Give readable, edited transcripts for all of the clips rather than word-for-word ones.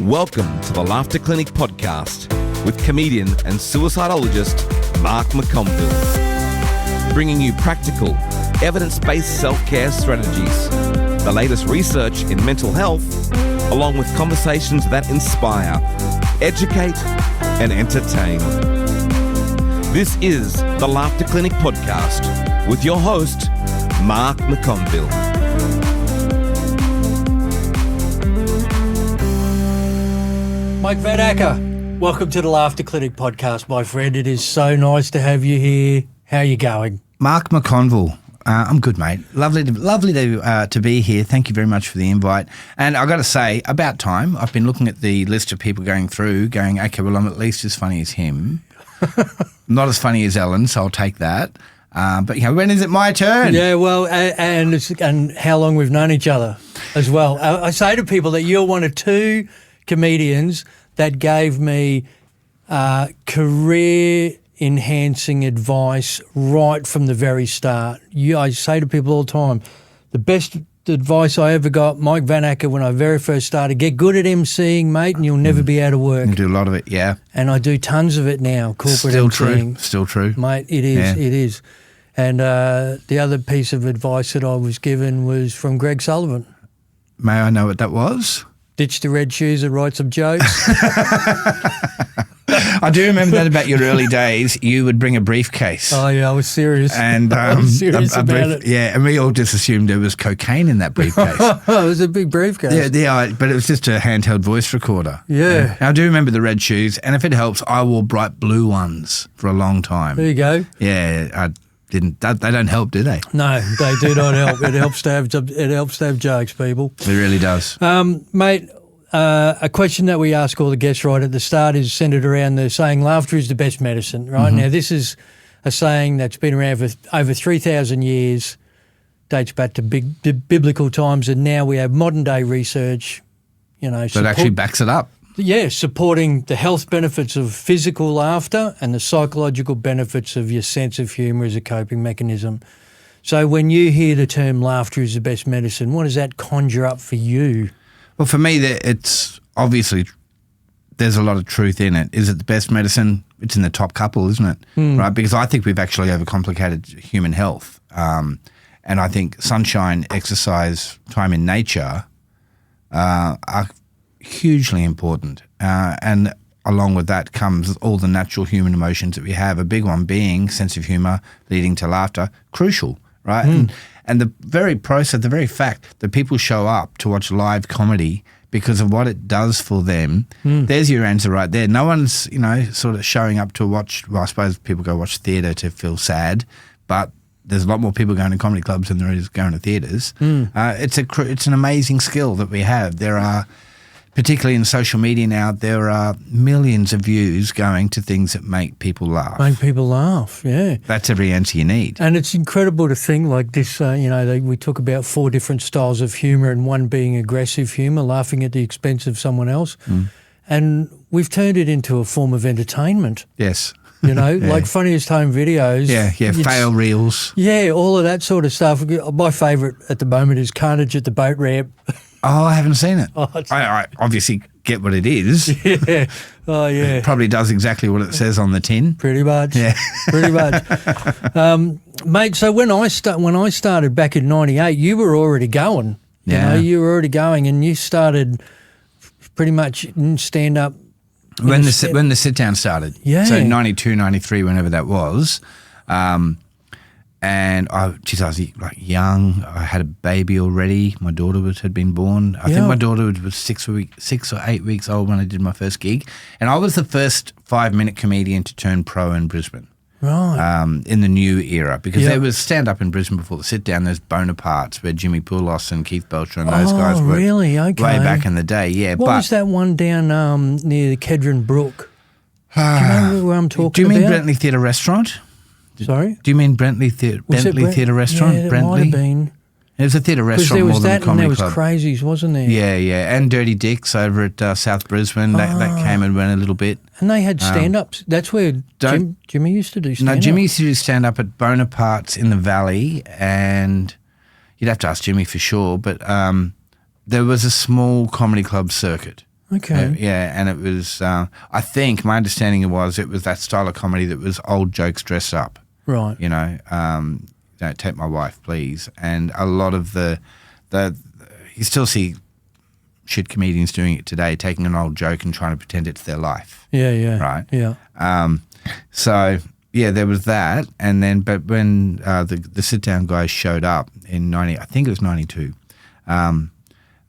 Welcome to the Laughter Clinic podcast with comedian and suicidologist Mark McConville, bringing you practical, evidence-based self-care strategies, the latest research in mental health, along with conversations that inspire, educate, and entertain. This is the Laughter Clinic podcast with your host, Mark McConville. Mike Van Acker, welcome to the Laughter Clinic podcast, my friend. It is so nice to have you here. How are you going? Mark McConville. I'm good, mate. Lovely to be here. Thank you very much for the invite. And I've got to say, about time. I've been looking at the list of people going through, going, okay, well, I'm at least as funny as him. Not as funny as Ellen, so I'll take that. But, you know, when is it my turn? Yeah, well, and how long we've known each other as well. I say to people that you're one of two comedians that gave me career-enhancing advice right from the very start. I say to people all the time, the best advice I ever got, Mike Van Acker, when I very first started, get good at MCing, mate, and you'll never be out of work. You do a lot of it, yeah. And I do tons of it now, corporate Still MCing. Still true. Mate, it is. And the other piece of advice that I was given was from Greg Sullivan. May I know what that was? Ditch the red shoes and write some jokes. I do remember that about your early days. You would bring a briefcase. Oh, yeah, I was serious. And I was serious about it. Yeah, and we all just assumed there was cocaine in that briefcase. It was a big briefcase. Yeah, but it was just a handheld voice recorder. Yeah. I do remember the red shoes, and if it helps, I wore bright blue ones for a long time. There you go. Yeah, they don't help, do they? No, they do not help. It helps to have jokes, people. It really does. Mate, a question that we ask all the guests right at the start is centered around the saying, laughter is the best medicine, right? Mm-hmm. Now, this is a saying that's been around for over 3,000 years, dates back to biblical times, and now we have modern-day research, that actually backs it up. Yeah, supporting the health benefits of physical laughter and the psychological benefits of your sense of humour as a coping mechanism. So when you hear the term laughter is the best medicine, what does that conjure up for you? Well, for me, it's obviously there's a lot of truth in it. Is it the best medicine? It's in the top couple, isn't it? Right? Because I think we've actually overcomplicated human health. And I think sunshine, exercise, time in nature are hugely important. And along with that comes all the natural human emotions that we have, a big one being sense of humour leading to laughter, crucial, right? And the very process, the very fact that people show up to watch live comedy because of what it does for them, there's your answer right there. No one's, sort of showing up to watch, well, I suppose people go watch theatre to feel sad, but there's a lot more people going to comedy clubs than there is going to theatres. It's an amazing skill that we have. There are, particularly in social media now, there are millions of views going to things that make people laugh. Make people laugh, yeah. That's every answer you need. And it's incredible to think like this, we talk about 4 different styles of humour, and one being aggressive humour, laughing at the expense of someone else. And we've turned it into a form of entertainment. Yes. Like funniest home videos. Yeah, fail reels. Yeah, all of that sort of stuff. My favourite at the moment is Carnage at the boat ramp. Oh, I haven't seen it. I obviously get what it is. Yeah. Oh, yeah. It probably does exactly what it says on the tin. Pretty much. Yeah. Pretty much. Mate, so when I started back in 98, you were already going. You were already going, and you started pretty much in stand-up. When the sit-down started. Yeah. So 92, 93, whenever that was. And I was like young. I had a baby already. My daughter had been born. I think my daughter was 6 or 8 weeks old when I did my first gig. And I was the first 5-minute comedian to turn pro in Brisbane. Right. In the new era. Because there was stand-up in Brisbane before the sit-down. There's Bonaparte's where Jimmy Poulos and Keith Belcher and those guys were. Really? Okay. Way back in the day, yeah. What was that one down near the Kedron Brook? Do you remember where I'm talking about? Do you mean Bentley Theatre Restaurant? Sorry? Do you mean Bentley Theatre Restaurant? Yeah, it Bentley? might have been. It was a theatre restaurant more than a comedy club. There was Crazies, wasn't there? Yeah. And Dirty Dicks over at South Brisbane. That came and went a little bit. And they had stand-ups. That's where Jimmy used to do stand-up. No, Jimmy used to do stand-up at Bonaparte's in the Valley, and you'd have to ask Jimmy for sure, but there was a small comedy club circuit. Okay. Yeah, and it was, I think my understanding it was that style of comedy that was old jokes dressed up. Right. You know, don't take my wife, please. And a lot of the you still see shit comedians doing it today, taking an old joke and trying to pretend it's their life. Yeah. Right. Yeah. So yeah, there was that, and then but when the sit down guys showed up in I think it was 92,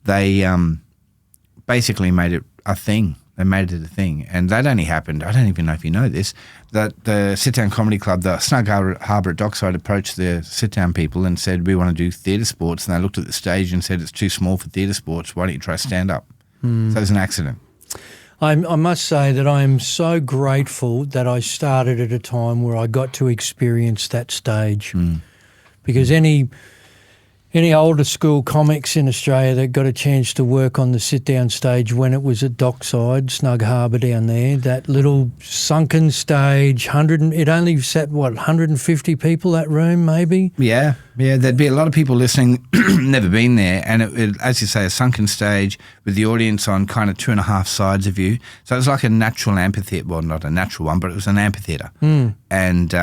they basically made it a thing. They made it a thing, and that only happened. I don't even know if you know this. That the Sit Down Comedy Club, the Snug Harbour at Dockside, approached the sit down people and said, "We want to do theatre sports." And they looked at the stage and said, "It's too small for theatre sports. Why don't you try stand up?" So it was an accident. I must say that I am so grateful that I started at a time where I got to experience that stage, because any older school comics in Australia that got a chance to work on the sit-down stage when it was at Dockside, Snug Harbour down there, that little sunken stage, it only sat, 150 people, that room maybe? Yeah, there'd be a lot of people listening, never been there, and it, as you say, a sunken stage with the audience on kind of 2.5 sides of you. So it was like a natural amphitheatre, well, not a natural one, but it was an amphitheatre. And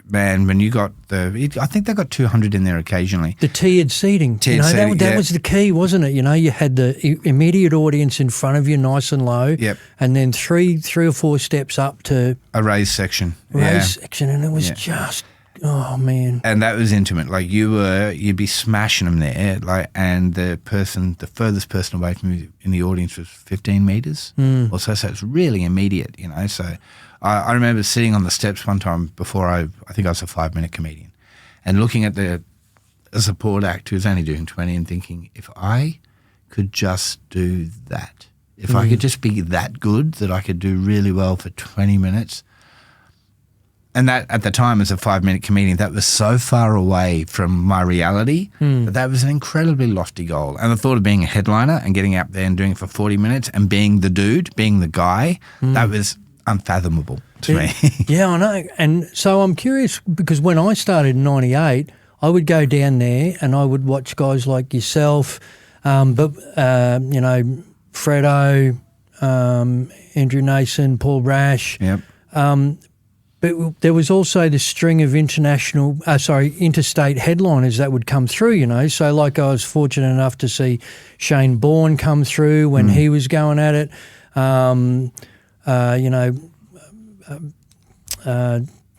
man, when you got I think they got 200 in there occasionally. The tiered seating. That was the key, wasn't it? You know, you had the immediate audience in front of you, nice and low. Yep. And then three or four steps up to a raised section. And it was just, oh man. And that was intimate. Like you'd be smashing them there. Like, and the furthest person away from you in the audience was 15 meters or so. So it's really immediate, you know. So I remember sitting on the steps one time before I think I was a 5-minute comedian, and looking at a support act who was only doing 20 and thinking, if I could just do that, if I could just be that good that I could do really well for 20 minutes. And that at the time as a 5-minute comedian, that was so far away from my reality that was an incredibly lofty goal. And the thought of being a headliner and getting up there and doing it for 40 minutes and being the dude, being the guy, that was unfathomable to me. Yeah, I know. And so I'm curious, because when I started in 98, I would go down there and I would watch guys like yourself, Fredo, Andrew Nason, Paul Brash. Yep. But there was also the string of interstate headliners that would come through, you know. So like I was fortunate enough to see Shane Bourne come through when he was going at it.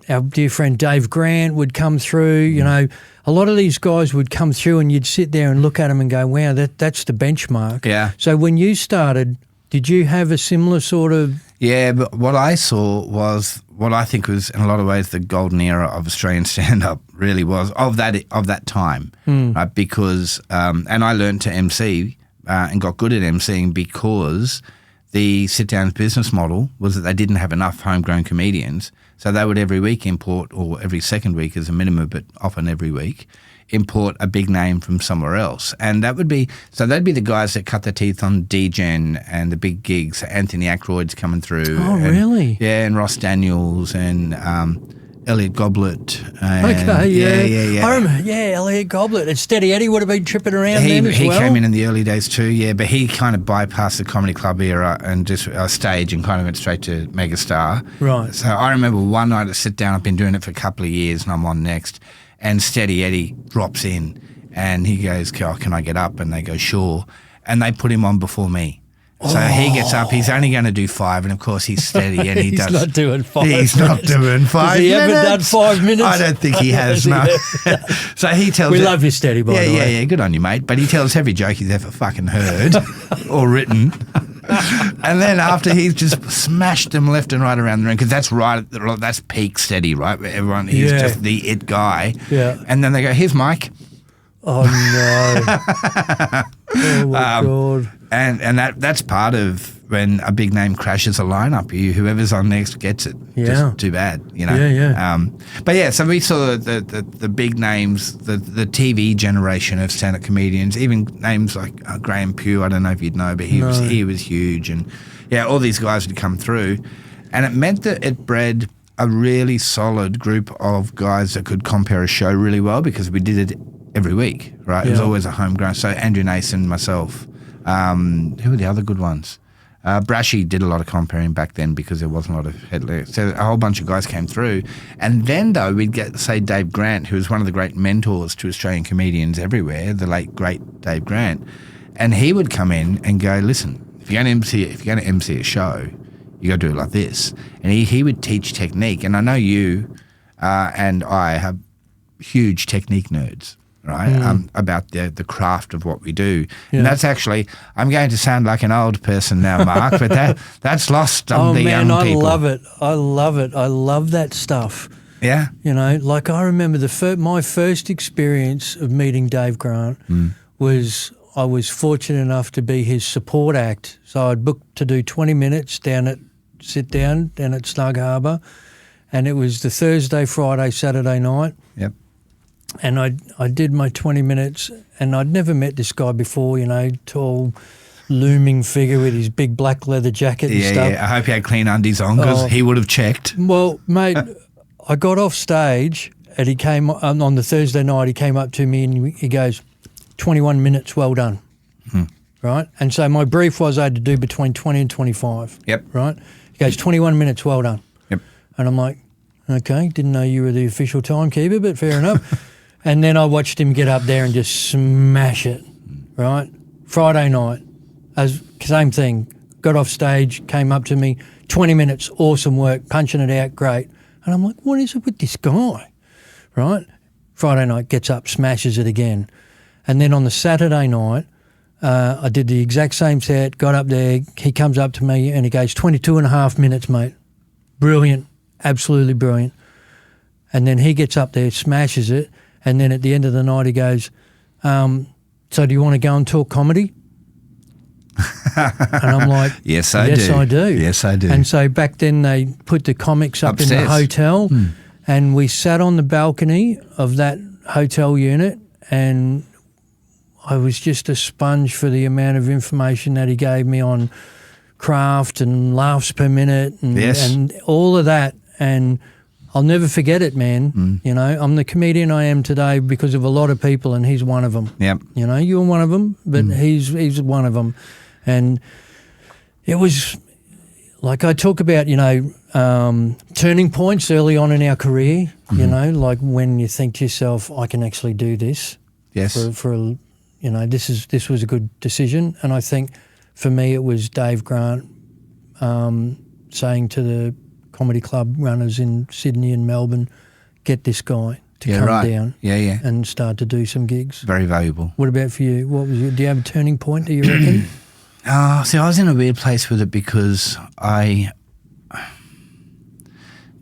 Our dear friend Dave Grant would come through. You know, a lot of these guys would come through, and you'd sit there and look at them and go, "Wow, that's the benchmark." Yeah. So when you started, did you have a similar sort of? Yeah, but what I saw was what I think was in a lot of ways the golden era of Australian stand-up. Really was of that time, right? Because and I learned to MC and got good at MCing because the sit-down business model was that they didn't have enough homegrown comedians, so they would every week import, or every second week as a minimum, but often every week, import a big name from somewhere else. And that would be, so they'd be the guys that cut their teeth on D-Gen and the big gigs. Anthony Aykroyd's coming through. Oh, really? Yeah, and Ross Daniels and Elliot Goblet. Okay, yeah. I remember, Elliot Goblet. And Steady Eddie would have been tripping around then as well. He came in the early days too, yeah, but he kind of bypassed the comedy club era and just stage and kind of went straight to megastar. Right. So I remember one night at Sit Down, I've been doing it for a couple of years and I'm on next, and Steady Eddie drops in and he goes, "Oh, can I get up?" And they go, "Sure." And they put him on before me. So he gets up, he's only going to do 5, and of course he's steady and He's not doing 5 He's not doing 5 Has he ever done 5 minutes? I don't think he has, no. So he tells... We love you, Steady, by the way. Yeah, good on you, mate. But he tells every joke he's ever fucking heard or written. And then after he's just smashed them left and right around the room, because that's peak Steady, right? Where everyone, he's just the it guy. Yeah. And then they go, "Here's Mike." Oh, no. Oh, my God. And that's part of when a big name crashes a lineup. Whoever's on next gets it. Yeah. Just too bad, you know. Yeah. But yeah, so we saw the big names, the TV generation of stand-up comedians, even names like Graham Pugh. I don't know if you'd know, but he was huge, and yeah, all these guys would come through, and it meant that it bred a really solid group of guys that could compare a show really well, because we did it every week, right? It was always a homegrown. So Andrew Nason, myself, Who were the other good ones? Brashy did a lot of comparing back then because there wasn't a lot of headless. So a whole bunch of guys came through. And then, though, we'd get, say, Dave Grant, who was one of the great mentors to Australian comedians everywhere, the late, great Dave Grant. And he would come in and go, listen, if you're going to MC a show, you got to do it like this. And he would teach technique. And I know you and I have huge technique nerds. Right, about the craft of what we do, and that's actually. I'm going to sound like an old person now, Mark, but that's lost on the young people. I love it. I love it. I love that stuff. Yeah, you know, like I remember my first experience of meeting Dave Grant was I was fortunate enough to be his support act. So I'd booked to do 20 minutes down at Snug Harbour, and it was the Thursday, Friday, Saturday night. Yep. And I did my 20 minutes, and I'd never met this guy before, you know, tall, looming figure with his big black leather jacket and stuff. Yeah, I hope he had clean undies on because he would have checked. Well, mate, I got off stage, and he came on the Thursday night, he came up to me and he goes, 21 minutes, well done. Right? And so my brief was I had to do between 20 and 25. Yep. Right? He goes, 21 minutes, well done. Yep. And I'm like, okay, didn't know you were the official timekeeper, but fair enough. And then I watched him get up there and just smash it, right? Friday night, same thing. Got off stage, came up to me, 20 minutes, awesome work, punching it out, great. And I'm like, what is it with this guy, right? Friday night, gets up, smashes it again. And then on the Saturday night, I did the exact same set, got up there, he comes up to me and he goes, 22 and a half minutes, mate. Brilliant, absolutely brilliant. And then he gets up there, smashes it, and then at the end of the night he goes, so do you want to go and talk comedy? And I'm like, Yes, I do. Yes, I do. And so back then they put the comics up Upstairs. in the hotel and we sat on the balcony of that hotel unit, and I was just a sponge for the amount of information that he gave me on craft and laughs per minute and all of that. And I'll never forget it, man. You know, I'm the comedian I am today because of a lot of people, and he's one of them. Yep. You know, you're one of them, but he's one of them. And it was like I talk about, you know, turning points early on in our career, you know, like when you think to yourself, I can actually do this. Yes. For you know, this was a good decision. And I think for me it was Dave Grant saying to the comedy club runners in Sydney and Melbourne, get this guy to come down and start to do some gigs. Very valuable. What about for you? What was do you have a turning point, do you reckon? See, I was in a weird place with it because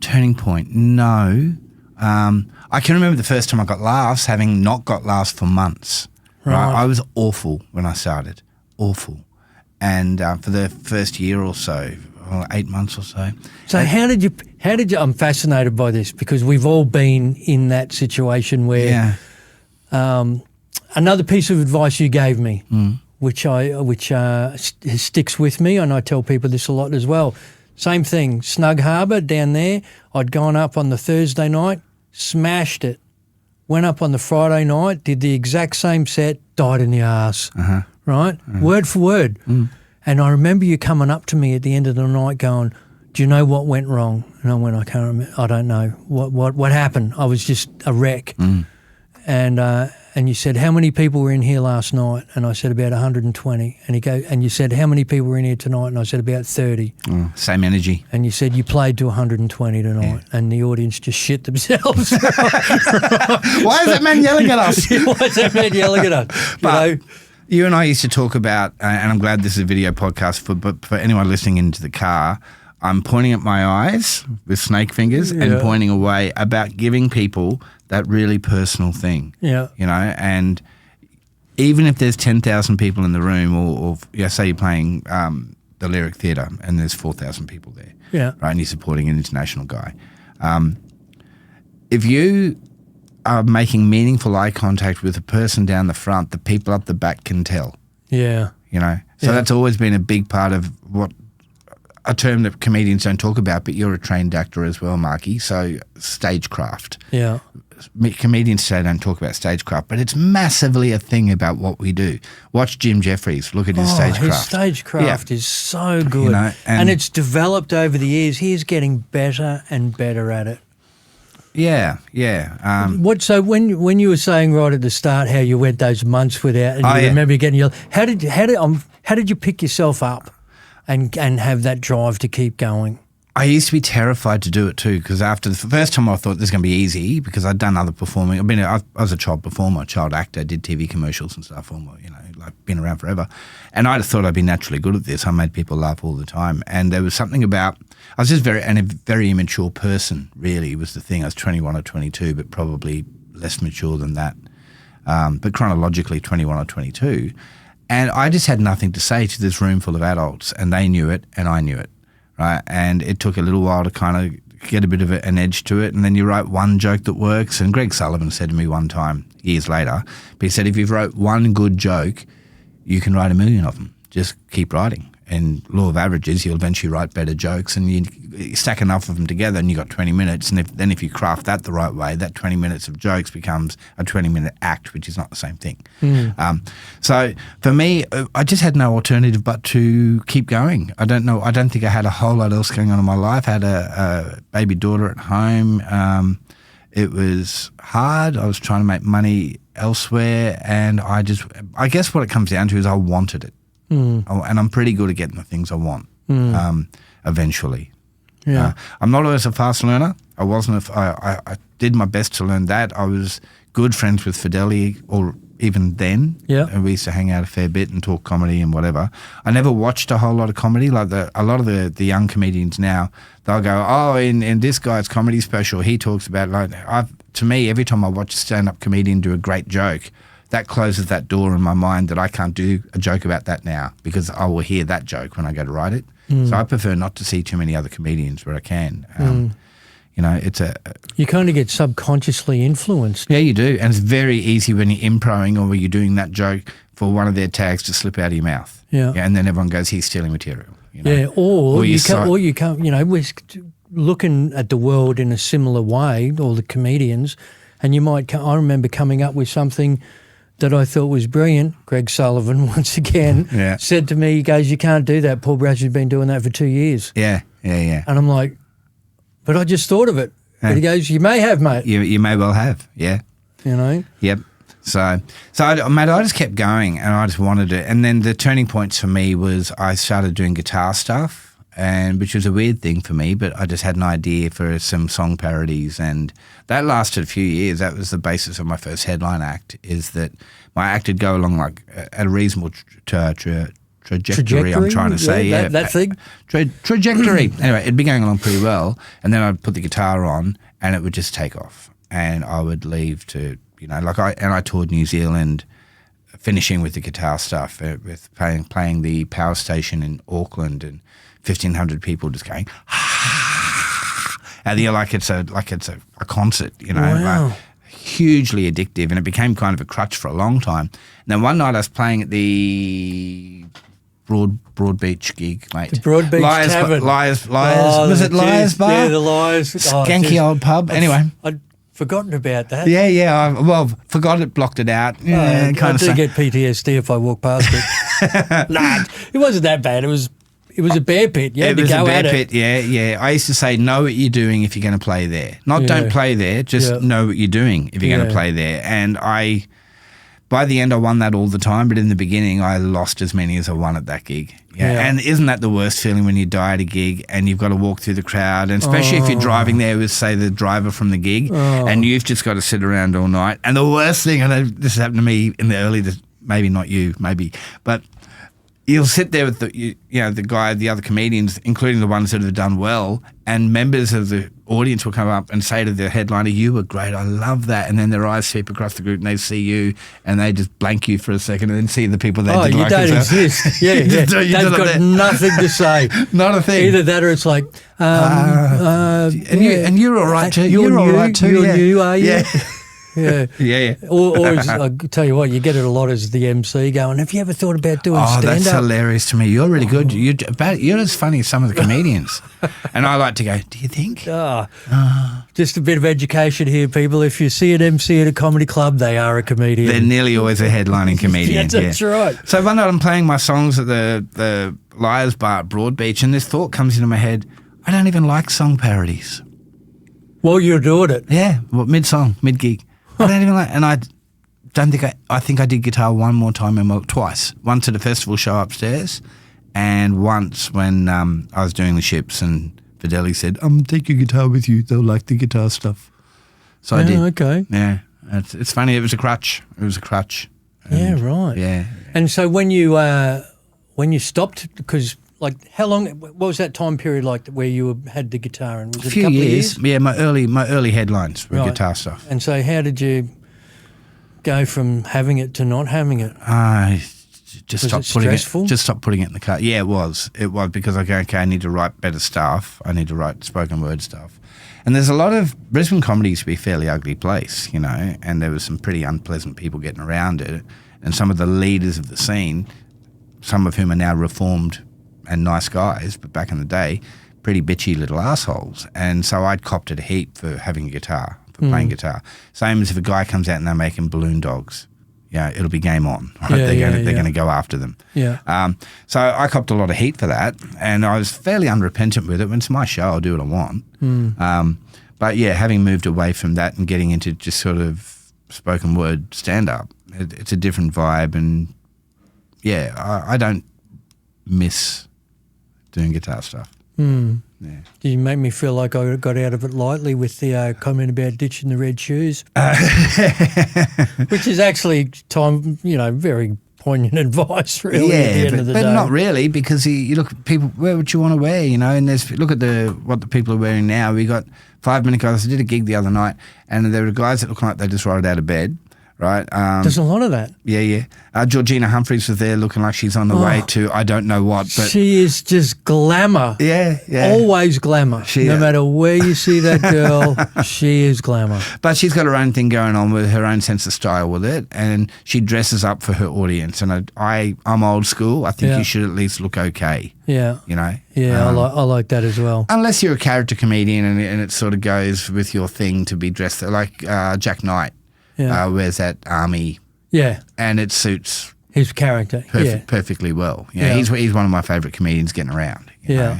turning point, no. I can remember the first time I got laughs, having not got laughs for months. Right. I was awful when I started, awful. And for the first year or so, 8 months or so. So how did you, I'm fascinated by this because we've all been in that situation where another piece of advice you gave me, which sticks with me, and I tell people this a lot as well. Same thing, Snug Harbour down there, I'd gone up on the Thursday night, smashed it. Went up on the Friday night, did the exact same set, died in the arse, right? Word for word. And I remember you coming up to me at the end of the night going, do you know what went wrong? And I went, I can't remember. I don't know. What happened? I was just a wreck. And you said, how many people were in here last night? And I said, about 120. And you said, how many people were in here tonight? And I said, about 30. Same energy. And you said, you played to 120 tonight. Yeah. And the audience just shit themselves. Why is that man yelling at us? Why is that man yelling at us? But you and I used to talk about, and I'm glad this is a video podcast, but for anyone listening into the car, I'm pointing at my eyes with snake fingers and pointing away about giving people that really personal thing. Yeah. You know, and even if there's 10,000 people in the room or say you're playing the Lyric Theatre and there's 4,000 people there. Yeah. Right, and you're supporting an international guy. If you are making meaningful eye contact with a person down the front, the people up the back can tell. Yeah. You know? So that's always been a big part of what a term that comedians don't talk about, but you're a trained actor as well, Marky. So stagecraft. Yeah. Comedians today don't talk about stagecraft, but it's massively a thing about what we do. Watch Jim Jeffries. Look at his stagecraft. His stagecraft is so good. You know, and it's developed over the years. He's getting better and better at it. Yeah. So when you were saying right at the start how you went those months without, and you remember getting yelled, how did you pick yourself up and have that drive to keep going? I used to be terrified to do it too, because after the first time I thought this is going to be easy, because I'd done other performing. I was a child performer, child actor, did TV commercials and stuff, been around forever. And I thought I'd be naturally good at this. I made people laugh all the time. And there was something about, I was just a very immature person, really, was the thing. I was 21 or 22, but probably less mature than that. But chronologically 21 or 22. And I just had nothing to say to this room full of adults, and they knew it and I knew it. Right, and it took a little while to kind of get a bit of an edge to it, and then you write one joke that works. And Greg Sullivan said to me one time, years later, but he said, if you've wrote one good joke, you can write 1 million of them. Just keep writing. And law of averages, you'll eventually write better jokes, and you stack enough of them together and you got 20 minutes. And if you craft that the right way, that 20 minutes of jokes becomes a 20-minute act, which is not the same thing. So for me, I just had no alternative but to keep going. I don't think I had a whole lot else going on in my life. I had a baby daughter at home. It was hard. I was trying to make money elsewhere, and I guess what it comes down to is I wanted it. And I'm pretty good at getting the things I want eventually. Yeah. I'm not always a fast learner. I wasn't. I did my best to learn that. I was good friends with Fidelity, or even then. Yeah. And we used to hang out a fair bit and talk comedy and whatever. I never watched a whole lot of comedy. Like a lot of the young comedians now, they'll go, oh, in this guy's comedy special, he talks about, to me, every time I watch a stand-up comedian do a great joke, that closes that door in my mind that I can't do a joke about that now, because I will hear that joke when I go to write it. So I prefer not to see too many other comedians where I can. You kind of get subconsciously influenced. Yeah, you do. And it's very easy when you're improing or when you're doing that joke for one of their tags to slip out of your mouth. Yeah. And then everyone goes, he's stealing material. Yeah, or you can't, we're looking at the world in a similar way, all the comedians, and I remember coming up with something that I thought was brilliant. Greg Sullivan, once again, said to me, he goes, you can't do that. Paul Brash has been doing that for 2 years. Yeah. And I'm like, but I just thought of it. But he goes, you may have, mate. You may well have, yeah. Yep. So mate, I just kept going, and I just wanted it. And then the turning points for me was I started doing guitar stuff, which was a weird thing for me, but I just had an idea for some song parodies, and that lasted a few years. That was the basis of my first headline act, is that my act would go along like at a reasonable trajectory, I'm trying to say. That thing? Trajectory. Anyway, it'd be going along pretty well, and then I'd put the guitar on, and it would just take off, and I would leave to, I toured New Zealand, finishing with the guitar stuff, with playing the power station in Auckland, and 1,500 people just going, and you're like it's a concert, Wow. like, hugely addictive, and it became kind of a crutch for a long time. And then one night I was playing at the Broad Beach gig, mate. The Broad Beach Tavern. Liars. Was it Liars Bar? Yeah, the Liars. Skanky old pub. Anyway. I'd forgotten about that. Yeah. Forgot it, blocked it out. Yeah, I do get PTSD if I walk past it. Nah, it wasn't that bad. It was a bear pit. You had to go at it. It was a bear pit, yeah. I used to say, know what you're doing if you're going to play there. Not don't play there, just know what you're doing if you're going to play there. And by the end, I won that all the time, but in the beginning, I lost as many as I won at that gig. Yeah. And isn't that the worst feeling when you die at a gig and you've got to walk through the crowd, and especially if you're driving there with, say, the driver from the gig, and you've just got to sit around all night. And the worst thing, and this happened to me in the early, maybe not you, maybe, but you'll sit there with the other comedians, including the ones that have done well, and members of the audience will come up and say to the headliner, you were great, I love that. And then their eyes sweep across the group and they see you and they just blank you for a second and then see the people they didn't like. Oh, you don't exist. Yeah. They've got nothing to say. Not a thing. Either that or it's like, and you're all right too. You're all right too. You're new, are you? Yeah. Yeah. Yeah. Or as, I tell you what, you get it a lot as the MC going, have you ever thought about doing stand-up? That's hilarious to me. You're really good. You're as funny as some of the comedians. And I like to go, do you think? Just a bit of education here, people. If you see an MC at a comedy club, they are a comedian. They're nearly always a headlining comedian. That's right. So one night I'm playing my songs at the Liars Bar at Broadbeach, and this thought comes into my head, I don't even like song parodies. Well, you're doing it. Yeah, mid-song, mid-gig. I don't even like, and I don't think I think I did guitar one more time, twice. Once at a festival show upstairs, and once when I was doing the ships, and Fideli said, take your guitar with you. They'll like the guitar stuff. So I did. Okay. Yeah, it's funny. It was a crutch. Yeah, right. Yeah. And so when you stopped, because like how long? What was that time period like where you had the guitar? And was it a few couple years. of years? Yeah, my early headlines were Right. guitar stuff. And so how did you go from having it to not having it? I just Was it stopped putting stressful? it. Just stopped putting it in the car. Yeah, it was. It was because I go, okay, I need to write better stuff. I need to write spoken word stuff. And there's a lot of Brisbane comedy used to be a fairly ugly place, you know, and there was some pretty unpleasant people getting around it. And some of the leaders of the scene, some of whom are now reformed and nice guys, but back in the day, pretty bitchy little assholes. And so I'd copped it a heap for having a guitar, for playing guitar. Same as if a guy comes out and they're making balloon dogs. Yeah, it'll be game on. Right? Yeah, they're going to go after them. Yeah. So I copped a lot of heat for that, and I was fairly unrepentant with it. When it's my show, I'll do what I want. But yeah, having moved away from that and getting into just sort of spoken word stand-up, it's a different vibe, and yeah, I don't miss doing guitar stuff. Yeah. Did you make me feel like I got out of it lightly with the comment about ditching the red shoes? Which is actually very poignant advice, really, at the end of the day. But not really, because you look at people, wear what you want to wear, you know, and look at what the people are wearing now. We got 5-minute guys. I did a gig the other night, and there were guys that look like they just rolled out of bed. Right. There's a lot of that. Yeah. Georgina Humphreys was there looking like she's on the way to I don't know what. But she is just glamour. Yeah. Always glamour. No matter where you see that girl, she is glamour. But she's got her own thing going on with her own sense of style with it, and she dresses up for her audience. And I'm old school. I think you should at least look okay. Yeah. You know? Yeah, I like that as well. Unless you're a character comedian and it sort of goes with your thing to be dressed like Jack Knight. Wears that army, and it suits his character perfectly well. Yeah, he's one of my favourite comedians getting around. You know?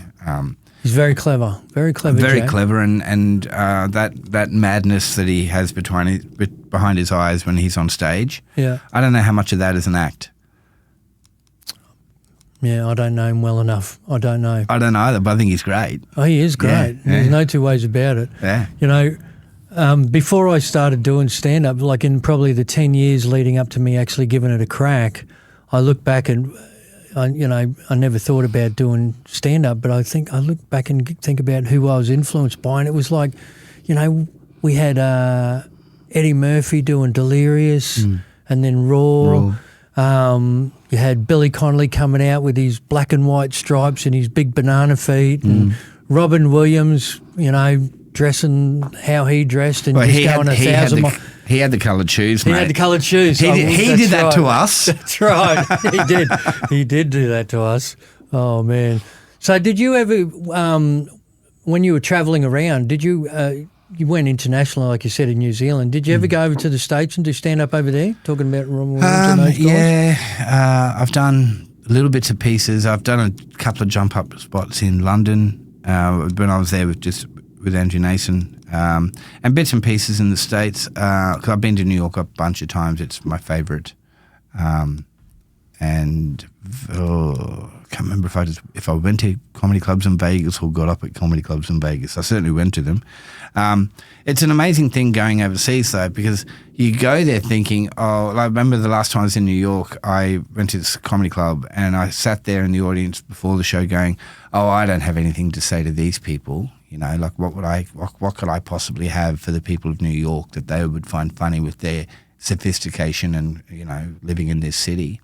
He's very clever, very Jack. Clever, and that madness that he has behind his eyes when he's on stage. Yeah, I don't know how much of that is an act. Yeah, I don't know him well enough. I don't know either, but I think he's great. Oh, he is great. Yeah. There's no two ways about it. Yeah, you know. Before I started doing stand-up, like in probably the 10 years leading up to me actually giving it a crack, I look back and, I never thought about doing stand-up, but I look back and think about who I was influenced by, and it was like, we had Eddie Murphy doing Delirious and then Raw. You had Billy Connolly coming out with his black and white stripes and his big banana feet, and Robin Williams, dressing how he dressed and just going 1,000 miles. He had the coloured shoes, mate. He had the coloured shoes. He did that to us. That's right. He did. He did do that to us. Oh, man. So did you ever, when you were travelling around, did you went international, like you said, in New Zealand. Did you ever go over to the States and do stand-up over there, talking about I've done little bits and pieces. I've done a couple of jump-up spots in London when I was there with Andrew Nason, and bits and pieces in the States, because I've been to New York a bunch of times. It's my favourite. And I can't remember if I went to comedy clubs in Vegas or got up at comedy clubs in Vegas. I certainly went to them. It's an amazing thing going overseas, though, because you go there thinking, I remember the last time I was in New York, I went to this comedy club and I sat there in the audience before the show going, I don't have anything to say to these people. Like what could I possibly have for the people of New York that they would find funny with their sophistication and, living in this city.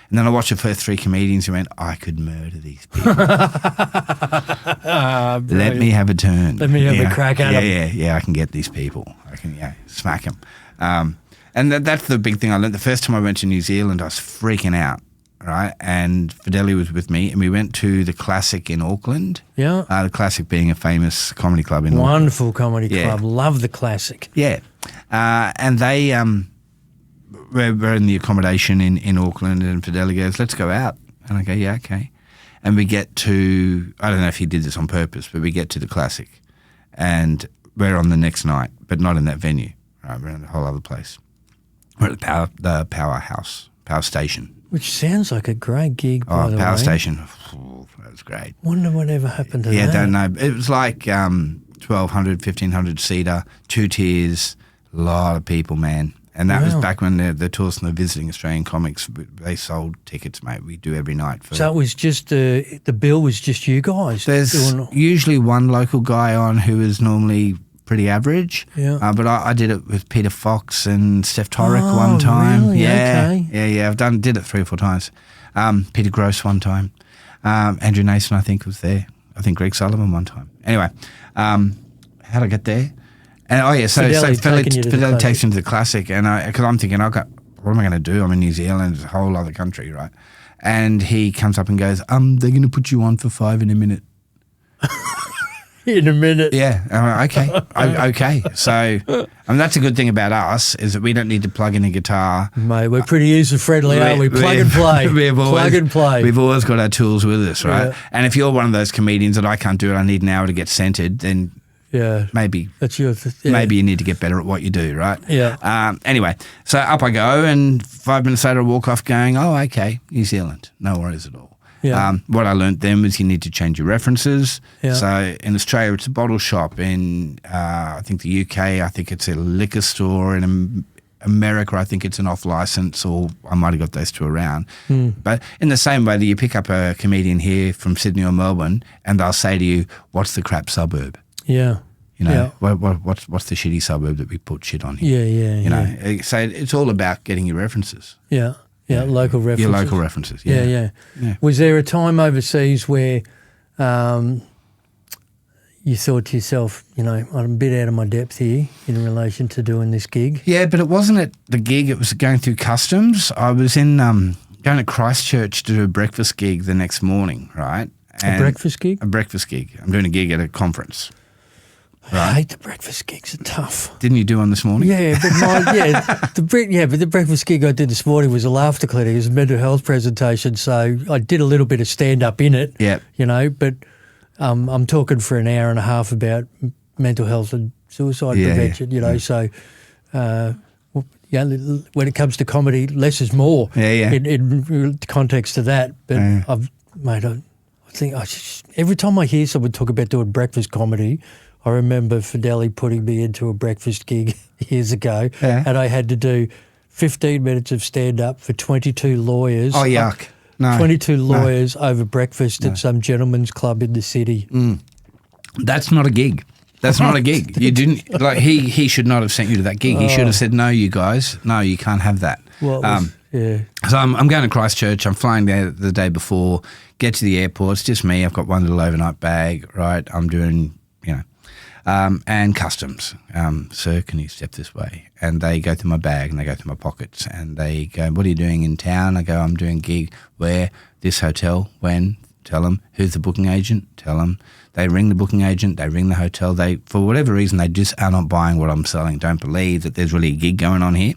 And then I watched the first 3 comedians who went, I could murder these people. Let me have a turn. Let me have a crack at them. Yeah, I can get these people. I can smack them. And that's the big thing I learned. The first time I went to New Zealand, I was freaking out, right? And Fidelli was with me, and we went to the Classic in Auckland. Yeah. The Classic being a famous comedy club in Auckland. Wonderful comedy club. Love the Classic. Yeah. And they we're in the accommodation in Auckland, and Fidelli goes, let's go out. And I go, yeah, okay. And we get to, I don't know if he did this on purpose, but we get to the Classic. And we're on the next night, but not in that venue. Right, we're in a whole other place. We're at the power station. Which sounds like a great gig, by the way. Power station. Oh, that was great. Wonder whatever happened to that. Yeah, don't know. It was like 1,200, 1,500 seater, 2 tiers, a lot of people, man. And that was back when the tours and the visiting Australian comics, they sold tickets, mate. We do every night. So it was just, the bill was just you guys? There's usually one local guy on who is normally pretty average. Yeah. But I did it with Peter Fox and Steph Torek one time. Really? Yeah. Okay. Yeah. Did it 3 or 4 times. Peter Gross one time. Andrew Nason, I think, was there. I think Greg Sullivan one time. Anyway, how'd I get there? And Fidelli takes him to the Classic, and because I'm thinking, what am I going to do? I'm in New Zealand, it's a whole other country, right? And he comes up and goes, they're going to put you on for 5 in a minute. In a minute. Yeah. I'm like, okay. Okay. So, that's a good thing about us, is that we don't need to plug in a guitar. Mate, we're pretty user-friendly, aren't we? Plug and play. Plug and play. We've always got our tools with us, right? Yeah. And if you're one of those comedians that I can't do it, I need an hour to get centered, then maybe that's maybe you need to get better at what you do, right? Yeah. Anyway, so up I go, and 5 minutes later I walk off going, oh, okay, New Zealand. No worries at all. Yeah. What I learnt then was you need to change your references. Yeah. So in Australia, it's a bottle shop. In I think the UK, I think it's a liquor store. In America, I think it's an off-license, or I might have got those two around. But in the same way that you pick up a comedian here from Sydney or Melbourne, and they'll say to you, what's the crap suburb? Yeah. You know, what's the shitty suburb that we put shit on here? Yeah. You know, so it's all about getting your references. Yeah. Yeah, local references. Your local references, yeah. Was there a time overseas where you thought to yourself, I'm a bit out of my depth here in relation to doing this gig? Yeah, but it wasn't at the gig. It was going through customs. I was in going to Christchurch to do a breakfast gig the next morning, right? A breakfast gig? A breakfast gig. I'm doing a gig at a conference. Right. I hate the breakfast gigs. Are tough. Didn't you do one this morning? Yeah, but the breakfast gig I did this morning was a laughter clinic. It was a mental health presentation, so I did a little bit of stand up in it. Yeah, but I'm talking for an hour and a half about mental health and suicide prevention. So when it comes to comedy, less is more. Yeah. In context to that, but I think every time I hear someone talk about doing breakfast comedy, I remember Fidelli putting me into a breakfast gig years ago, and I had to do 15 minutes of stand-up for 22 lawyers. Oh, yuck. No. 22 lawyers over breakfast at some gentleman's club in the city. That's not a gig. That's not a gig. You didn't, he should not have sent you to that gig. He should have said, no, you guys, no, you can't have that. So I'm going to Christchurch. I'm flying there the day before, get to the airport. It's just me. I've got one little overnight bag, right? I'm doing, and customs. Sir, can you step this way? And they go through my bag and they go through my pockets and they go, what are you doing in town? I go, I'm doing a gig. Where? This hotel. When? Tell them. Who's the booking agent? Tell them. They ring the booking agent. They ring the hotel. They, for whatever reason, they just are not buying what I'm selling. Don't believe that there's really a gig going on here.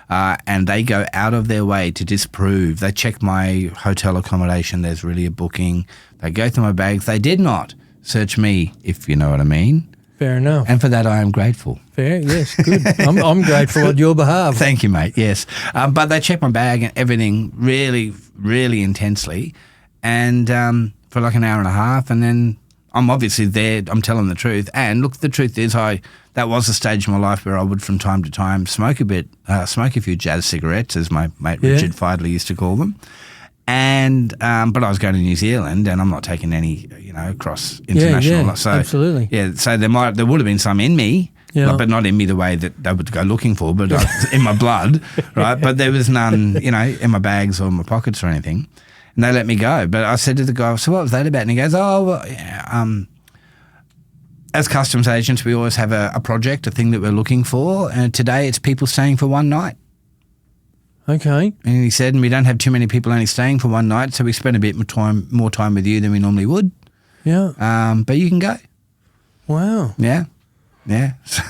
And they go out of their way to disprove. They check my hotel accommodation. There's really a booking. They go through my bags. They did not search me, if you know what I mean. Fair enough. And for that, I am grateful. Fair, yes, good. I'm grateful on your behalf. Thank you, mate, yes. But they check my bag and everything really, really intensely. And for like an hour and a half, and then I'm obviously there, I'm telling the truth. And look, the truth is that was a stage in my life where I would from time to time smoke a few jazz cigarettes, as my mate Richard Feidler used to call them. And but I was going to New Zealand, and I'm not taking any, across international. Yeah, so, absolutely. Yeah, so there would have been some in me, but not in me the way that they would go looking for, but in my blood, right? But there was none, in my bags or my pockets or anything, and they let me go. But I said to the guy, so what was that about? And he goes, oh, well, as customs agents, we always have a project, a thing that we're looking for. And today it's people staying for one night. Okay. And he said, and we don't have too many people only staying for one night, so we spend a bit more time with you than we normally would. Yeah. But you can go. Wow. Yeah. Yeah. So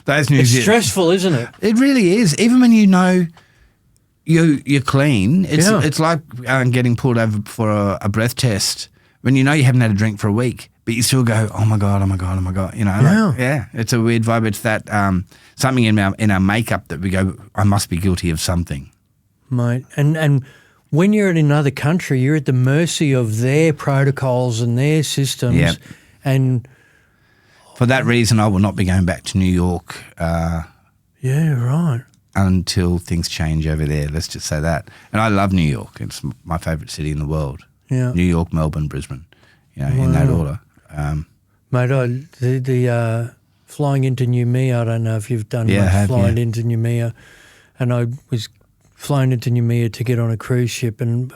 those news. It's stressful, isn't it? It really is. Even when you know you're clean, it's like getting pulled over for a breath test. When you know you haven't had a drink for a week, but you still go, oh my God. You know, it's a weird vibe. It's that something in our makeup that we go, I must be guilty of something. Mate, and when you're in another country, you're at the mercy of their protocols and their systems. Yep. And for that reason, I will not be going back to New York. Yeah, right. Until things change over there. Let's just say that. And I love New York. It's my favourite city in the world. Yeah. New York, Melbourne, Brisbane, in that order. Mate, the flying into Noumea, I don't know if you've done flying into Noumea, and I was flying into Noumea to get on a cruise ship, and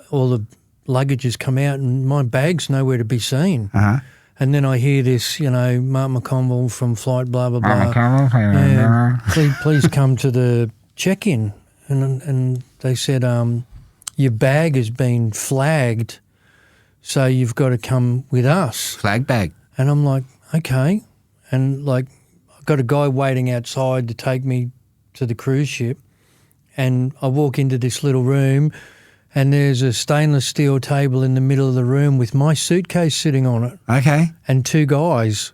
all the luggage has come out and my bag's nowhere to be seen. Uh-huh. And then I hear this, Mark McConville from flight, blah, blah, blah. Please come to the check-in. And they said, your bag has been flagged, so you've got to come with us. Flag bag. And I'm like, okay. And I've got a guy waiting outside to take me to the cruise ship. And I walk into this little room and there's a stainless steel table in the middle of the room with my suitcase sitting on it. Okay. And two guys,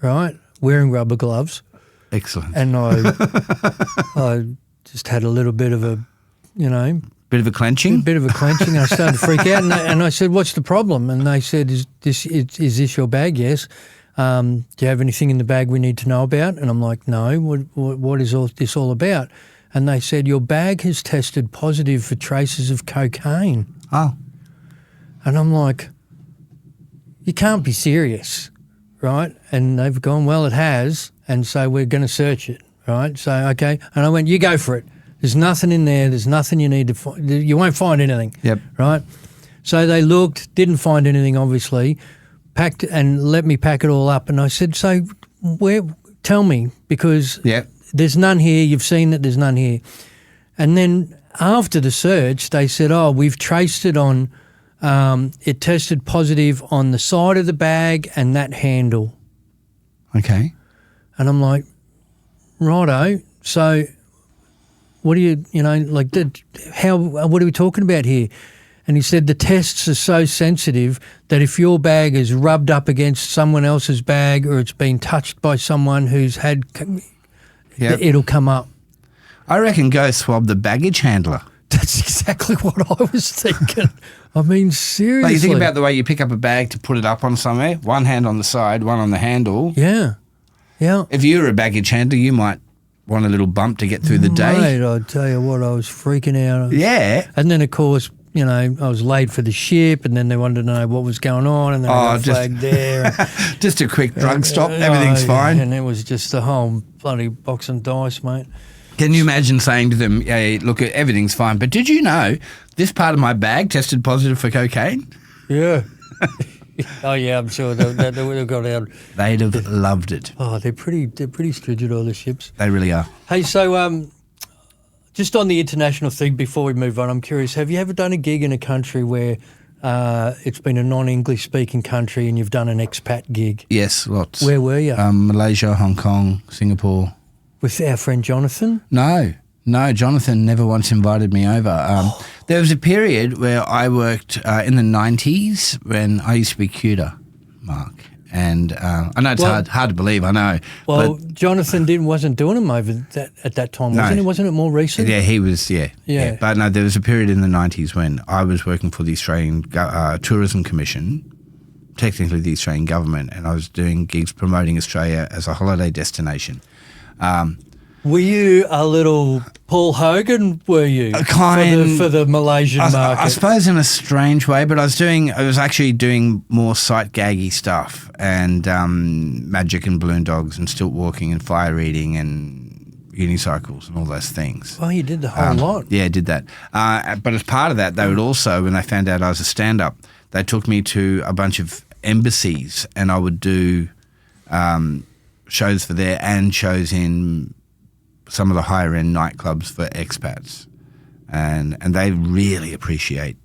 right, wearing rubber gloves. Excellent. And I just had a little bit of a, Bit of a clenching? Bit of a clenching. I started to freak out, and I said, "What's the problem?" And they said, "Is this your bag?" Yes. Do you have anything in the bag we need to know about? And I'm like, "No. What is this all about?" And they said, "Your bag has tested positive for traces of cocaine." Oh. And I'm like, "You can't be serious, right?" And they've gone, "Well, it has, and so we're going to search it, right?" So okay, and I went, "You go for it. There's nothing in there. There's nothing you need to find. You won't find anything." Yep. Right? So they looked, didn't find anything, obviously, packed and let me pack it all up. And I said, "So tell me, because there's none here. You've seen that there's none here." And then after the search, they said, "Oh, we've traced it on, it tested positive on the side of the bag and that handle." Okay. And I'm like, righto. So what do what are we talking about here? And he said the tests are so sensitive that if your bag is rubbed up against someone else's bag or it's been touched by someone who's had, it'll come up. I reckon go swab the baggage handler. That's exactly what I was thinking. I mean, seriously. Like you think about the way you pick up a bag to put it up on somewhere, one hand on the side, one on the handle. Yeah. Yeah. If you were a baggage handler, you might want a little bump to get through the day. Mate, I tell you what, I was freaking out. Yeah. And then, of course, I was late for the ship, and then they wanted to know what was going on, and then I got flagged there. Just a quick drug stop, everything's fine. And it was just the whole bloody box and dice, mate. Can you imagine saying to them, "Hey, look, everything's fine, but did you know this part of my bag tested positive for cocaine?" Yeah. Oh yeah, I'm sure they would have got out. They'd have loved it. Oh, they're pretty stringent, all the ships. They really are. Hey, so just on the international thing before we move on, I'm curious, have you ever done a gig in a country where it's been a non-English speaking country and you've done an expat gig? Yes, lots. Where were you? Malaysia, Hong Kong, Singapore. With our friend Jonathan? No, Jonathan never once invited me over. There was a period where I worked in the 90s when I used to be cuter, Mark. And I know it's hard to believe, I know. Well, Jonathan wasn't doing them at that time, wasn't he? Wasn't it more recent? Yeah, he was, yeah. But no, there was a period in the 90s when I was working for the Australian Tourism Commission, technically the Australian government, and I was doing gigs promoting Australia as a holiday destination. Were you a little Paul Hogan, were you, for the Malaysian market? I suppose in a strange way, but I was actually doing more sight gaggy stuff and magic and balloon dogs and stilt walking and fire reading and unicycles and all those things. Oh, you did the whole lot. Yeah, I did that. But as part of that, they would also, when they found out I was a stand-up, they took me to a bunch of embassies and I would do shows for there and shows in some of the higher end nightclubs for expats, and they really appreciate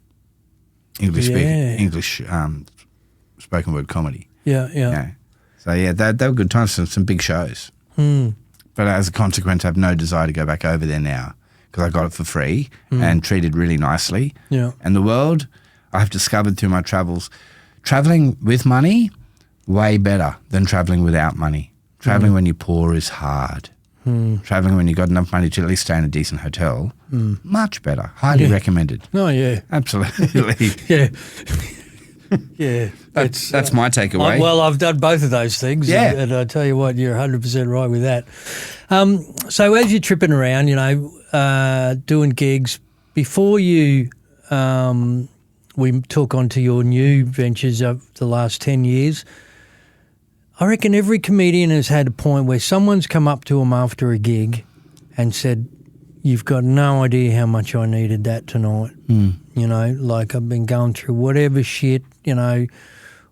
English spoken word comedy. Yeah. So they were good times. Some big shows. But as a consequence, I have no desire to go back over there now because I got it for free and treated really nicely. Yeah. And the world, I have discovered through my travels, traveling with money, way better than traveling without money. Traveling when you're poor is hard. Traveling when you've got enough money to at least stay in a decent hotel, much better. Highly recommended. Oh, yeah. Absolutely. Yeah. Yeah. That's my takeaway. Well, I've done both of those things. Yeah. And I tell you what, you're 100% right with that. So as you're tripping around, doing gigs, before you we took on to your new ventures of the last 10 years, I reckon every comedian has had a point where someone's come up to them after a gig and said, "You've got no idea how much I needed that tonight." Like I've been going through whatever shit,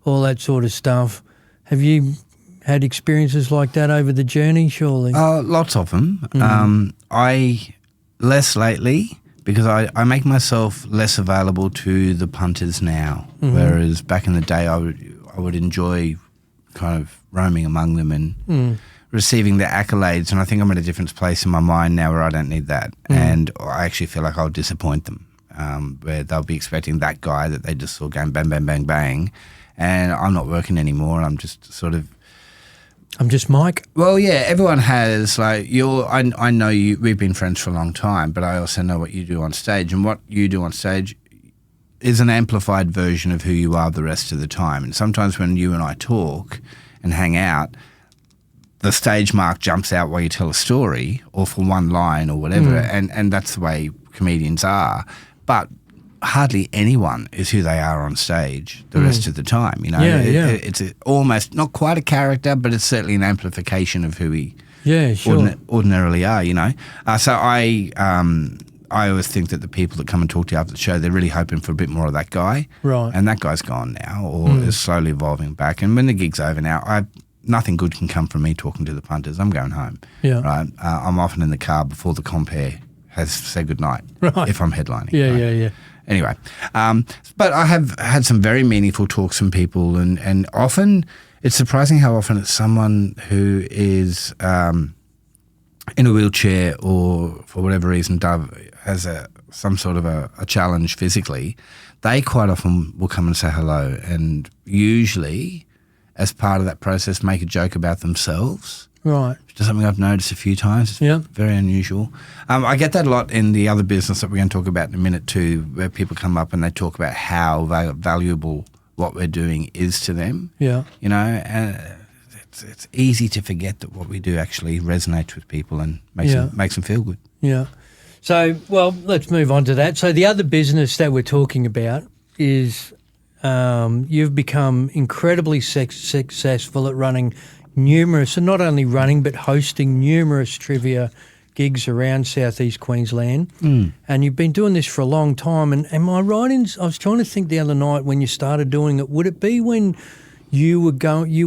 all that sort of stuff. Have you had experiences like that over the journey, surely? Lots of them. I less lately because I make myself less available to the punters now, whereas back in the day I would enjoy kind of roaming among them and receiving their accolades, and I think I'm at a different place in my mind now where I don't need that, and I actually feel like I'll disappoint them, where they'll be expecting that guy that they just saw going bang, bang, bang, bang, and I'm not working anymore. I'm just sort of... I'm just Mike. Well, yeah, everyone has, like, I know you, we've been friends for a long time, but I also know what you do on stage, and what you do on stage is an amplified version of who you are the rest of the time. And sometimes when you and I talk and hang out, the stage mark jumps out while you tell a story or for one line or whatever, and that's the way comedians are. But hardly anyone is who they are on stage the rest of the time, It's almost not quite a character, but it's certainly an amplification of who we ordinarily are, So I always think that the people that come and talk to you after the show, they're really hoping for a bit more of that guy. Right. And that guy's gone now or is slowly evolving back. And when the gig's over now, nothing good can come from me talking to the punters. I'm going home. Yeah. Right. I'm often in the car before the compere has said goodnight if I'm headlining. Yeah. Anyway, but I have had some very meaningful talks from people and often it's surprising how often it's someone who is in a wheelchair or for whatever reason has some sort of a challenge physically. They quite often will come and say hello and usually as part of that process make a joke about themselves. Right. Which is something I've noticed a few times. It's very unusual. I get that a lot in the other business that we're going to talk about in a minute too, where people come up and they talk about how valuable what we're doing is to them. Yeah. And it's easy to forget that what we do actually resonates with people and makes them feel good. Yeah. So, well, let's move on to that. So the other business that we're talking about is you've become incredibly successful at running numerous, and not only running, but hosting numerous trivia gigs around southeast Queensland. And you've been doing this for a long time. And am I right in, I was trying to think the other night when you started doing it, would it be when you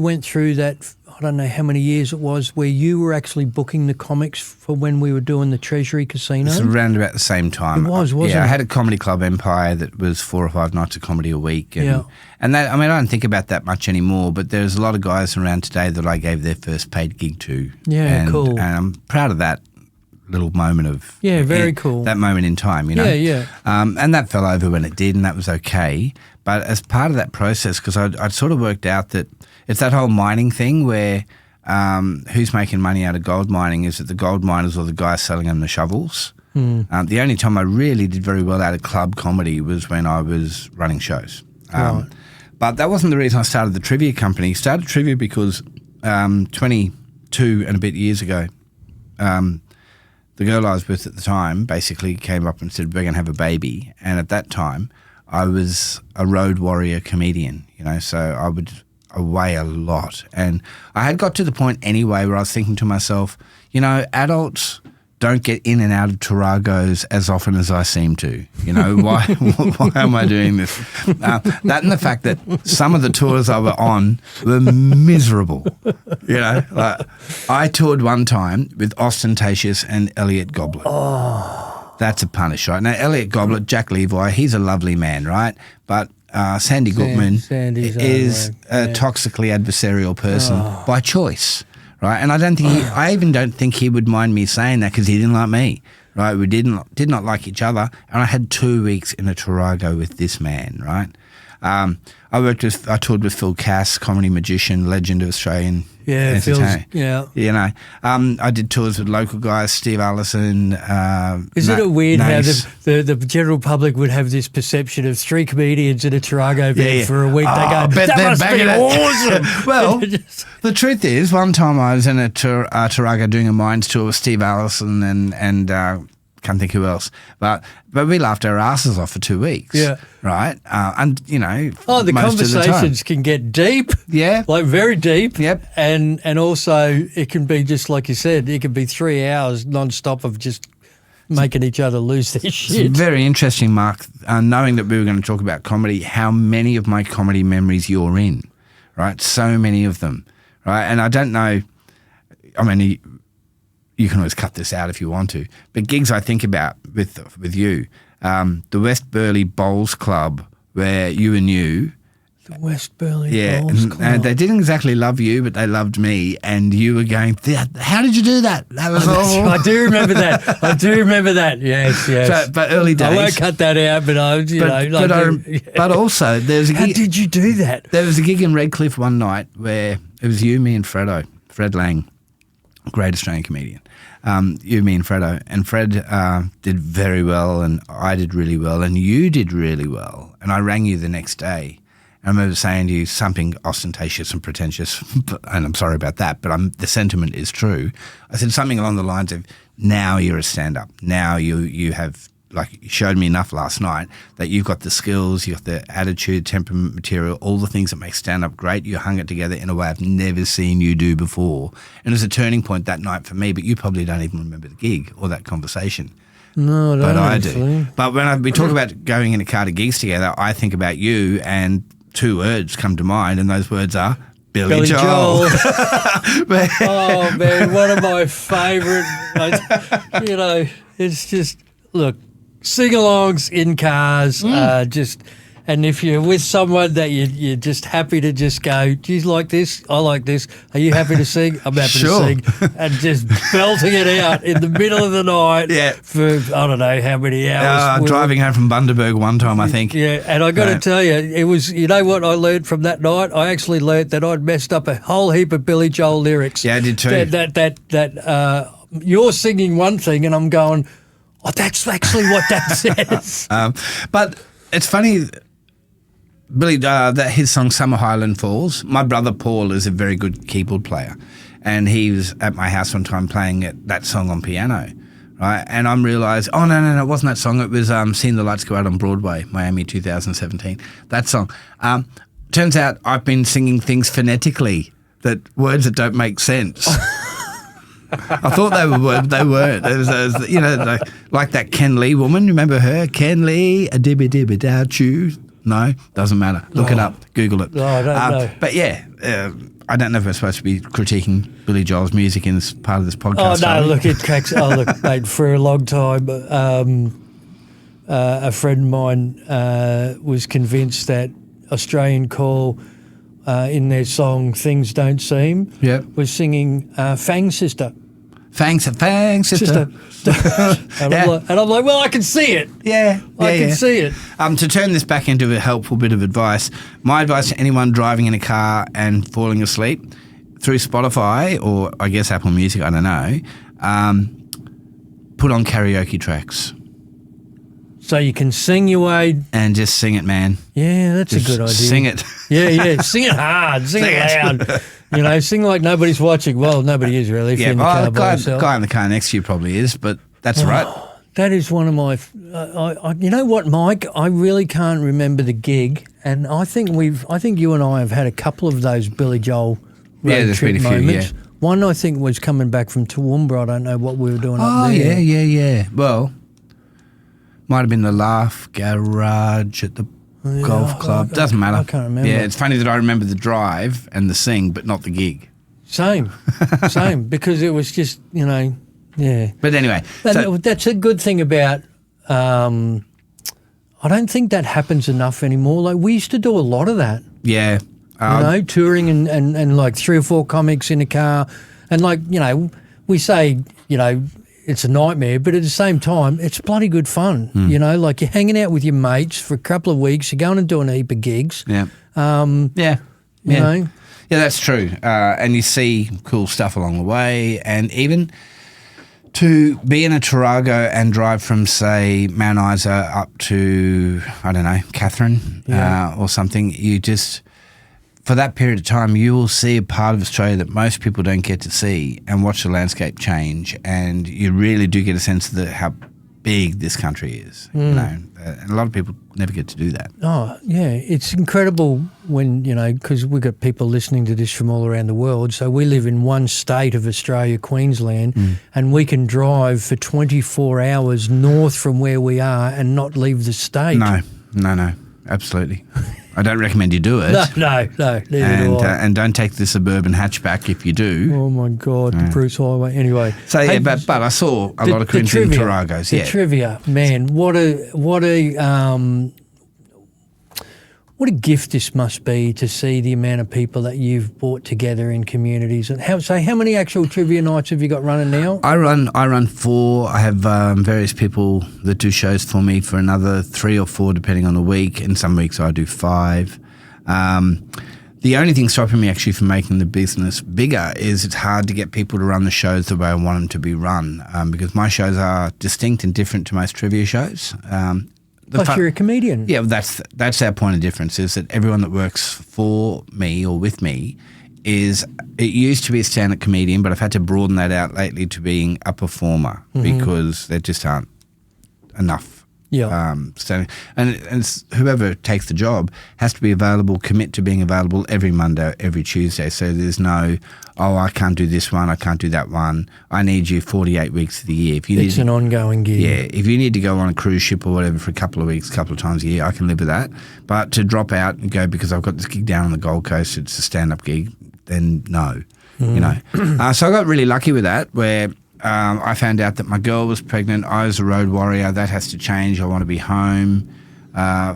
went through that, I don't know how many years it was, where you were actually booking the comics for when we were doing the Treasury Casino? It's around about the same time. It wasn't it? I had a comedy club Empire that was 4 or 5 nights of comedy a week. And that, I don't think about that much anymore, but there's a lot of guys around today that I gave their first paid gig to. Yeah, cool. And I'm proud of that little moment of... Yeah, very cool. That moment in time, Yeah. And that fell over when it did, and that was okay. But as part of that process, because I'd sort of worked out that it's that whole mining thing where who's making money out of gold mining? Is it the gold miners or the guys selling them the shovels? The only time I really did very well out of club comedy was when I was running shows. Right. But that wasn't the reason I started the trivia company. Started trivia because 22 and a bit years ago, the girl I was with at the time basically came up and said, "We're going to have a baby." And at that time, I was a road warrior comedian, so I would away a lot. And I had got to the point anyway where I was thinking to myself, adults don't get in and out of Taragos as often as I seem to. You know, why am I doing this? That and the fact that some of the tours I were on were miserable. You know, like, I toured one time with Ostentatious and Elliot Goblet. Oh. That's a punish, right? Now, Elliot Goblet, Jack Levi, he's a lovely man, right? But Sandy Goodman is a toxically adversarial person by choice. Right, and I even don't think he would mind me saying that because he didn't like me. Right, we did not like each other, and I had 2 weeks in a Tarago with this man. Right, I toured with Phil Cass, comedy magician, legend of Australian entertainment. You know, I did tours with local guys, Steve Allison. Isn't it weird how the general public would have this perception of 3 comedians in a Tarago van for a week? They go, that must be awesome. Well, the truth is, one time I was in a Tarago doing a Minds tour with Steve Allison and can't think who else, but we laughed our asses off for 2 weeks. Yeah, right. And you know, the conversations can get deep. Yeah, like very deep. Yep. And also it can be just like you said. It can be 3 hours non-stop of just making each other lose their shit. It's very interesting, Mark. Knowing that we were going to talk about comedy, how many of my comedy memories you're in, right? So many of them, right? And I don't know. I mean. You can always cut this out if you want to. But gigs I think about with you, the West Burleigh Bowls Club, where you and you. The West Burleigh Bowls Club. And they didn't exactly love you, but they loved me. And you were going, how did you do that? That was awful. I do remember that. Yes. So, but early days. I won't cut that out, but but also, there's a gig. How did you do that? There was a gig in Redcliffe one night where it was you, me and Fred Lang, great Australian comedian. You, me and Fredo. And Fred did very well and I did really well and you did really well. And I rang you the next day. I remember saying to you something ostentatious and pretentious, and I'm sorry about that, but the sentiment is true. I said something along the lines of, now you're a stand-up. Now you have, like, you showed me enough last night that you've got the skills, you've got the attitude, temperament, material, all the things that make stand-up great. You hung it together in a way I've never seen you do before. And it was a turning point that night for me, but you probably don't even remember the gig or that conversation. No, I don't. But I do. But when we talk about going in a car to gigs together, I think about you and 2 words come to mind, and those words are Billy Joel. Oh, man, one of my favourite. You know, it's just, look, sing-alongs in cars, and if you're with someone that you're just happy to just go, do you like this? I like this. Are you happy to sing? I'm happy to sing. And just belting it out in the middle of the night for, I don't know how many hours. Driving home from Bundaberg one time, I think. Yeah, and I got to tell you, it was, you know what I learned from that night? I actually learned that I'd messed up a whole heap of Billy Joel lyrics. Yeah, I did too. That you're singing one thing and I'm going, oh, that's actually what that says. But it's funny, Billy, that his song Summer Highland Falls, my brother Paul is a very good keyboard player, and he was at my house one time playing that song on piano, right? And I realised, oh, no, it wasn't that song. It was Seeing the Lights Go Out on Broadway, Miami 2017, that song. Turns out I've been singing things phonetically, words that don't make sense. I thought they weren't. There was, you know, like that Ken Lee woman. Remember her? Ken Lee, a dibby dibby dow chew. No, doesn't matter. Look it up. Google it. No, I don't know. But yeah, I don't know if we're supposed to be critiquing Billy Joel's music in this part of this podcast. Oh, no, look, it cracks. Oh, look, mate, for a long time, a friend of mine was convinced that Australian Call in their song Things Don't Seem was singing Fang Sister. Fang Sister. And I'm like, well, I can see it. I can see it. To turn this back into a helpful bit of advice, my advice to anyone driving in a car and falling asleep, through Spotify or I guess Apple Music, I don't know, put on karaoke tracks. So you can sing your way. And just sing it, man. Yeah, that's a good idea. Sing it. Yeah. Sing it hard. Sing it loud. You know, sing like nobody's watching. Well, nobody is really. If you're in the car by yourself. Guy in the car next to you probably is, but that's right. That is one of my. You know what, Mike? I really can't remember the gig, and I think you and I have had a couple of those Billy Joel road trip moments. One I think was coming back from Toowoomba. I don't know what we were doing Oh, up there. yeah. Well, might have been the Laugh Garage at the golf club. Doesn't matter. I can't remember. Yeah, it's funny that I remember the drive and the sing, but not the gig. Same, because it was just, yeah. But anyway. That's a good thing about, I don't think that happens enough anymore. Like, we used to do a lot of that. Yeah. Touring and like 3 or 4 comics in a car. And like, we say, it's a nightmare, but at the same time, it's bloody good fun. Like, you're hanging out with your mates for a couple of weeks, you're going and doing a heap of gigs. Yeah. You know. Yeah, that's true. And you see cool stuff along the way. And even to be in a Tarago and drive from, say, Mount Isa up to, I don't know, Catherine or something, you just, for that period of time, you will see a part of Australia that most people don't get to see and watch the landscape change. And you really do get a sense of how big this country is. And a lot of people never get to do that. Oh, yeah. It's incredible when, because we've got people listening to this from all around the world. So we live in one state of Australia, Queensland, and we can drive for 24 hours north from where we are and not leave the state. No, absolutely. I don't recommend you do it. No, neither do I. And don't take the suburban hatchback if you do. Oh, my God, the Bruce Highway. Anyway. So, yeah, but I saw a lot of Queensland Taragos. The trivia, man, what a gift this must be to see the amount of people that you've brought together in communities. And how many actual trivia nights have you got running now? I run 4. I have various people that do shows for me for another 3 or 4 depending on the week. And some weeks I do 5. The only thing stopping me actually from making the business bigger is it's hard to get people to run the shows the way I want them to be run because my shows are distinct and different to most trivia shows. Plus, you're a comedian. Yeah, that's our point of difference is that everyone that works for me or with me it used to be a stand-up comedian, but I've had to broaden that out lately to being a performer because there just aren't enough. Standing. And whoever takes the job has to be available, commit to being available every Monday, every Tuesday. So there's no, I can't do this one, I can't do that one. I need you 48 weeks of the year. It's an ongoing gig. Yeah. If you need to go on a cruise ship or whatever for a couple of weeks, a couple of times a year, I can live with that. But to drop out and go because I've got this gig down on the Gold Coast, it's a stand-up gig, then no. So I got really lucky with that where I found out that my girl was pregnant. I was a road warrior. That has to change. I want to be home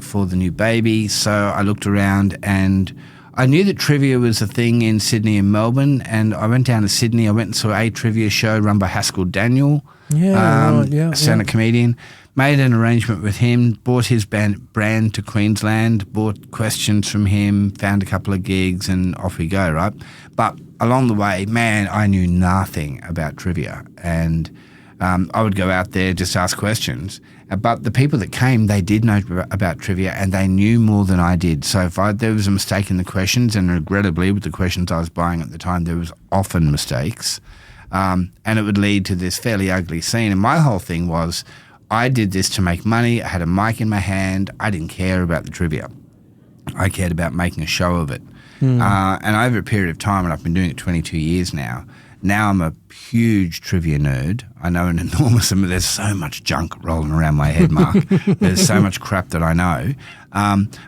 for the new baby. So I looked around and I knew that trivia was a thing in Sydney and Melbourne. And I went down to Sydney. I went and saw a trivia show run by Haskell Daniel, a stand-up comedian. Made an arrangement with him, bought his brand to Queensland, bought questions from him, found a couple of gigs, and off we go, right? But along the way, man, I knew nothing about trivia. And I would go out there, just ask questions. But the people that came, they did know about trivia and they knew more than I did. So if there was a mistake in the questions, and regrettably with the questions I was buying at the time, there was often mistakes. And it would lead to this fairly ugly scene. And my whole thing was, I did this to make money. I had a mic in my hand. I didn't care about the trivia. I cared about making a show of it. And over a period of time, and I've been doing it 22 years now, I'm a huge trivia nerd. I know an enormous amount. There's so much junk rolling around my head, Mark. There's so much crap that I know.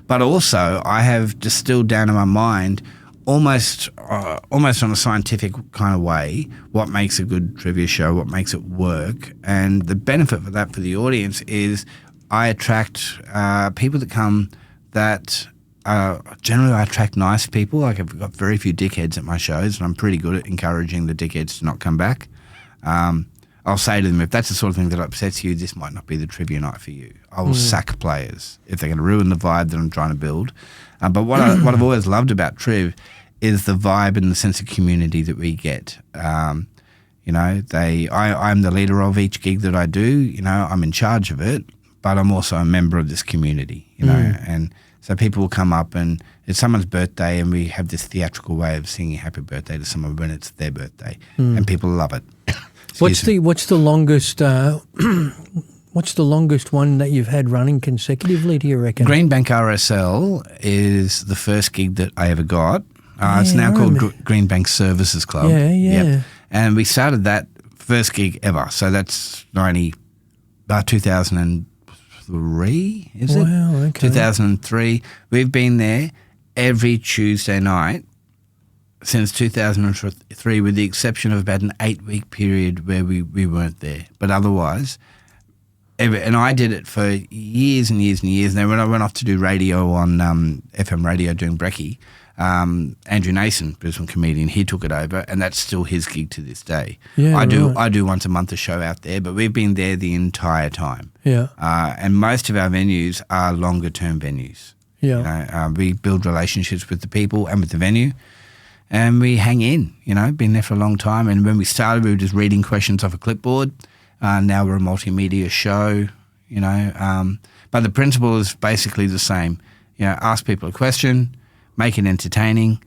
But also, I have distilled down in my mind almost on a scientific kind of way, what makes a good trivia show, what makes it work. And the benefit for that for the audience is I attract people that come that generally I attract nice people. Like I've got very few dickheads at my shows and I'm pretty good at encouraging the dickheads to not come back. I'll say to them, if that's the sort of thing that upsets you, this might not be the trivia night for you. I will sack players if they're going to ruin the vibe that I'm trying to build. But what I've always loved about Triv is the vibe and the sense of community that we get. I'm the leader of each gig that I do. I'm in charge of it, but I'm also a member of this community. And so people will come up and it's someone's birthday, and we have this theatrical way of singing "Happy Birthday" to someone when it's their birthday, and people love it. What's the longest? What's the longest one that you've had running consecutively, do you reckon? Greenbank RSL is the first gig that I ever got. It's now called remember. Greenbank Services Club. Yeah. Yep. And we started that first gig ever. So that's 2003, is it? Wow, okay. 2003. We've been there every Tuesday night since 2003, with the exception of about an 8-week period where we weren't there. But otherwise, and I did it for years and years and years. And then when I went off to do radio on FM radio doing Brekkie, Andrew Nason, Brisbane comedian, he took it over, and that's still his gig to this day. Yeah, I do right. once a month a show out there, but we've been there the entire time. Yeah. And most of our venues are longer term venues. Yeah. You know, we build relationships with the people and with the venue, and we hang in. You know, been there for a long time. And when we started, we were just reading questions off a clipboard. Now we're a multimedia show. You know, but the principle is basically the same. You know, ask people a question, make it entertaining,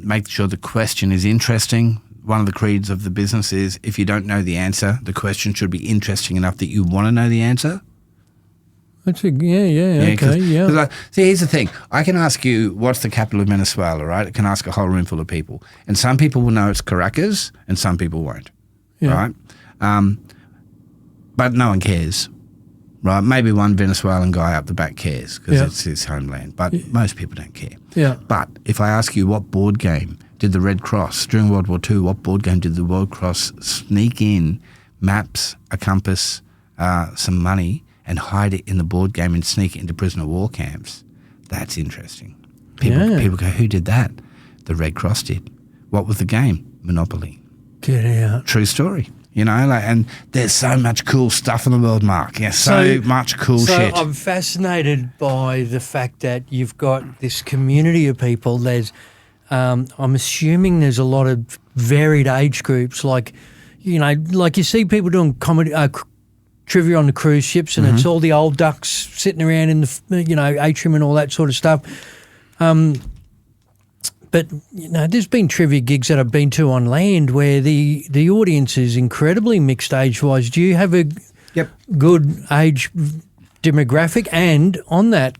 make sure the question is interesting. One of the creeds of the business is if you don't know the answer, the question should be interesting enough that you want to know the answer. Okay, yeah. See, here's the thing. I can ask you, what's the capital of Venezuela, right? I can ask a whole room full of people. And some people will know it's Caracas and some people won't, right? But no one cares, right? Maybe one Venezuelan guy up the back cares because it's his homeland, but most people don't care. Yeah. But if I ask you what board game did the Red Cross, during World War II, what board game did the Red Cross sneak in maps, a compass, some money, and hide it in the board game and sneak it into prisoner of war camps? That's interesting. People go, who did that? The Red Cross did. What was the game? Monopoly. Get out. True story. You know, and there's so much cool stuff in the world, Mark. Yeah, so much cool shit. So I'm fascinated by the fact that you've got this community of people. There's, I'm assuming there's a lot of varied age groups. Like, you know, like you see people doing comedy, trivia on the cruise ships, and it's all the old ducks sitting around in the, you know, atrium and all that sort of stuff. But, you know, there's been trivia gigs that I've been to on land where the audience is incredibly mixed age-wise. Do you have a good age demographic? And on that,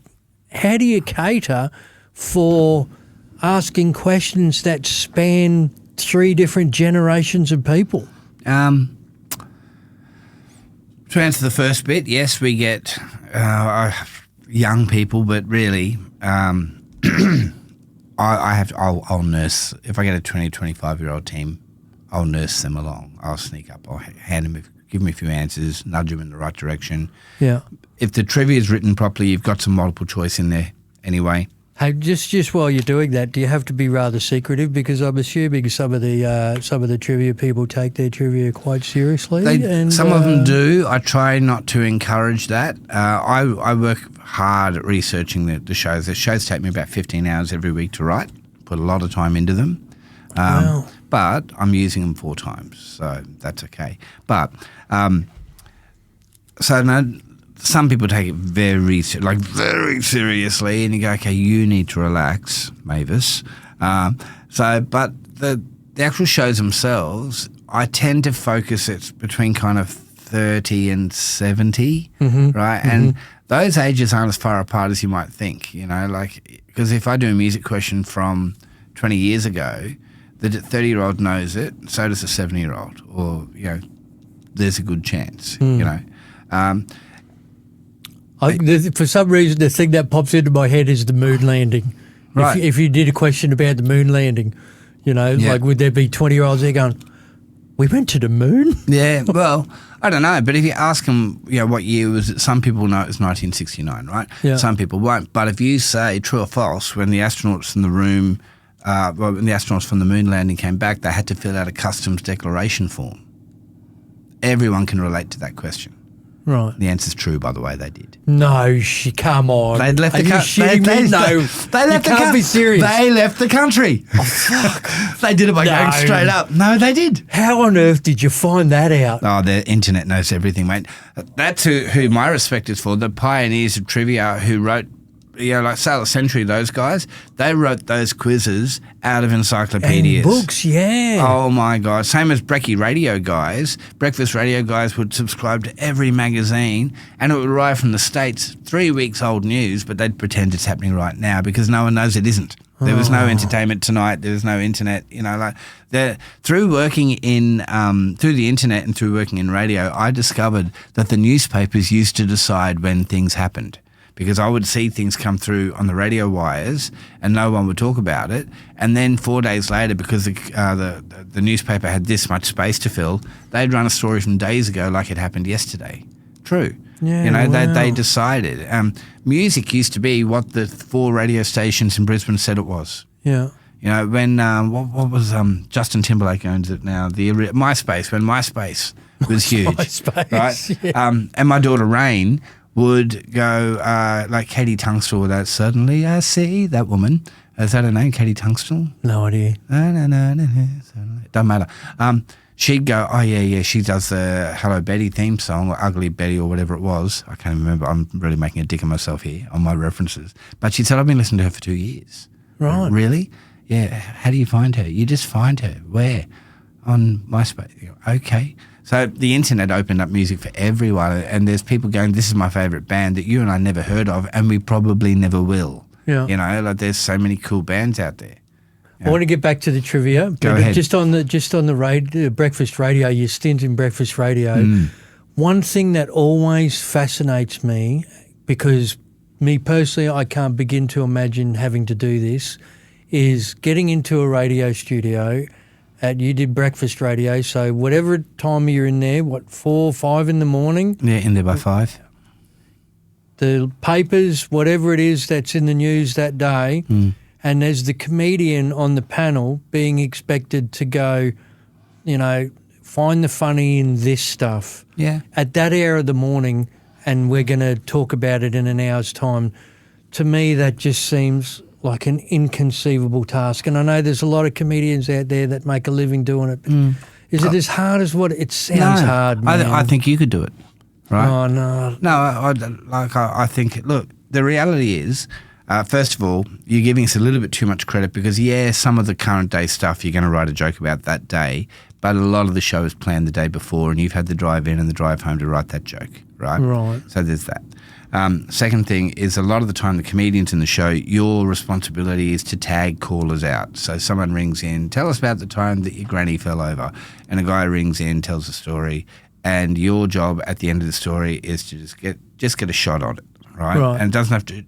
how do you cater for asking questions that span 3 different generations of people? To answer the first bit, yes, we get young people, but really I'll nurse. If I get a 20, 25-year-old team, I'll nurse them along. I'll sneak up. I'll hand them, give them a few answers, nudge them in the right direction. Yeah. If the trivia is written properly, you've got some multiple choice in there anyway. Hey, just while you're doing that, do you have to be rather secretive? Because I'm assuming some of the trivia people take their trivia quite seriously. Some of them do. I try not to encourage that. I work hard at researching the shows. The shows take me about 15 hours every week to write. Put a lot of time into them. Wow. But I'm using them 4 times, so that's okay. But some people take it very seriously, and you go, okay, you need to relax, Mavis. But the actual shows themselves, I tend to focus it between kind of 30 and 70, right? And those ages aren't as far apart as you might think, you know, like, because if I do a music question from 20 years ago, the 30-year-old knows it, so does a 70-year-old, or, you know, there's a good chance, you know. For some reason, the thing that pops into my head is the moon landing. Right. If you did a question about the moon landing, you know, like would there be 20-year-olds there going, we went to the moon? Yeah, well, I don't know. But if you ask them, you know, what year was it, some people know it was 1969, right? Yeah. Some people won't. But if you say true or false, when the astronauts in the room, when the astronauts from the moon landing came back, they had to fill out a customs declaration form. Everyone can relate to that question. Right. The answer's true, by the way, they did. No, come on. They left Are the country. you shitting me? No. They left you can't be serious. They left the country. Oh, fuck. They did it by going straight up. No, they did. How on earth did you find that out? Oh, the internet knows everything, mate. That's who my respect is for. The pioneers of trivia who wrote, you know, like Sailor Century, those guys, they wrote those quizzes out of encyclopedias. And books, yeah. Oh, my God. Same as Brekkie radio guys. Breakfast radio guys would subscribe to every magazine, and it would arrive from the States, 3 weeks old news, but they'd pretend it's happening right now because no one knows it isn't. There was no Entertainment Tonight. There was no internet. You know, like through working in through the internet and through working in radio, I discovered that the newspapers used to decide when things happened, because I would see things come through on the radio wires and no one would talk about it. And then 4 days later, because the newspaper had this much space to fill, they'd run a story from days ago like it happened yesterday. True. Yeah, you know, wow. they decided. Music used to be what the 4 radio stations in Brisbane said it was. Yeah. You know, when what was Justin Timberlake owns it now? The MySpace, when MySpace was huge, MySpace, right? yeah. And my daughter Rain would go like Katie Tunstall with that. Suddenly I see that woman. Is that her name, Katie Tunstall? No idea. No. It doesn't matter. She'd go, oh, yeah, she does the Hello Betty theme song, or Ugly Betty, or whatever it was. I can't remember. I'm really making a dick of myself here on my references. But she said, I've been listening to her for 2 years. Right. Really? Yeah. How do you find her? You just find her. Where? On MySpace. You go, okay. So the internet opened up music for everyone, and there's people going, this is my favourite band that you and I never heard of, and we probably never will. Yeah. You know, like there's so many cool bands out there. I want to get back to the trivia. Go ahead. Just on the breakfast radio, your stint in breakfast radio. One thing that always fascinates me, because me personally, I can't begin to imagine having to do this, is getting into a radio studio. You did breakfast radio, so whatever time you're in there, 4 or 5 in the morning? Yeah, in there by 5. The papers, whatever it is that's in the news that day. And there's the comedian on the panel being expected to go, you know, find the funny in this stuff. Yeah. At that hour of the morning, and we're going to talk about it in an hour's time. To me, that just seems like an inconceivable task. And I know there's a lot of comedians out there that make a living doing it. But is it as hard as what it sounds hard, man? I think you could do it, right? Oh, no. No, I think, look, the reality is, first of all, you're giving us a little bit too much credit, because, yeah, some of the current day stuff you're going to write a joke about that day, but a lot of the show is planned the day before, and you've had the drive in and the drive home to write that joke, right? Right. So there's that. Second thing is, a lot of the time the comedians in the show, your responsibility is to tag callers out. So someone rings in, tell us about the time that your granny fell over, and a guy rings in, tells a story, and your job at the end of the story is to just get a shot on it, right? And it doesn't have to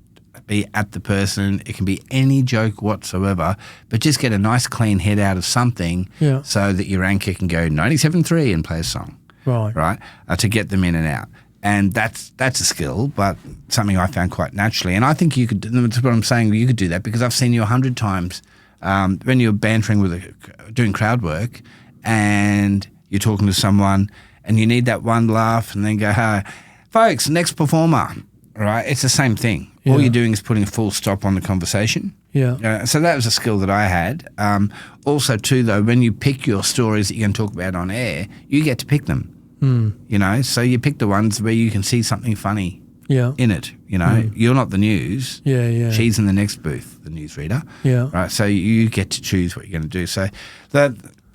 be at the person. It can be any joke whatsoever, but just get a nice clean head out of something, so that your anchor can go 97.3 and play a song, right? To get them in and out. And that's a skill, but something I found quite naturally. And I think you could, that's what I'm saying, you could do that, because I've seen you 100 times when you're bantering doing crowd work, and you're talking to someone and you need that one laugh, and then go, hey, folks, next performer, right? It's the same thing. All you're doing is putting a full stop on the conversation. So that was a skill that I had. Also, too, though, when you pick your stories that you're going to talk about on air, you get to pick them. You know, so you pick the ones where you can see something funny in it. You know, you're not the news. She's in the next booth, the newsreader. Right. So you get to choose what you're going to do. So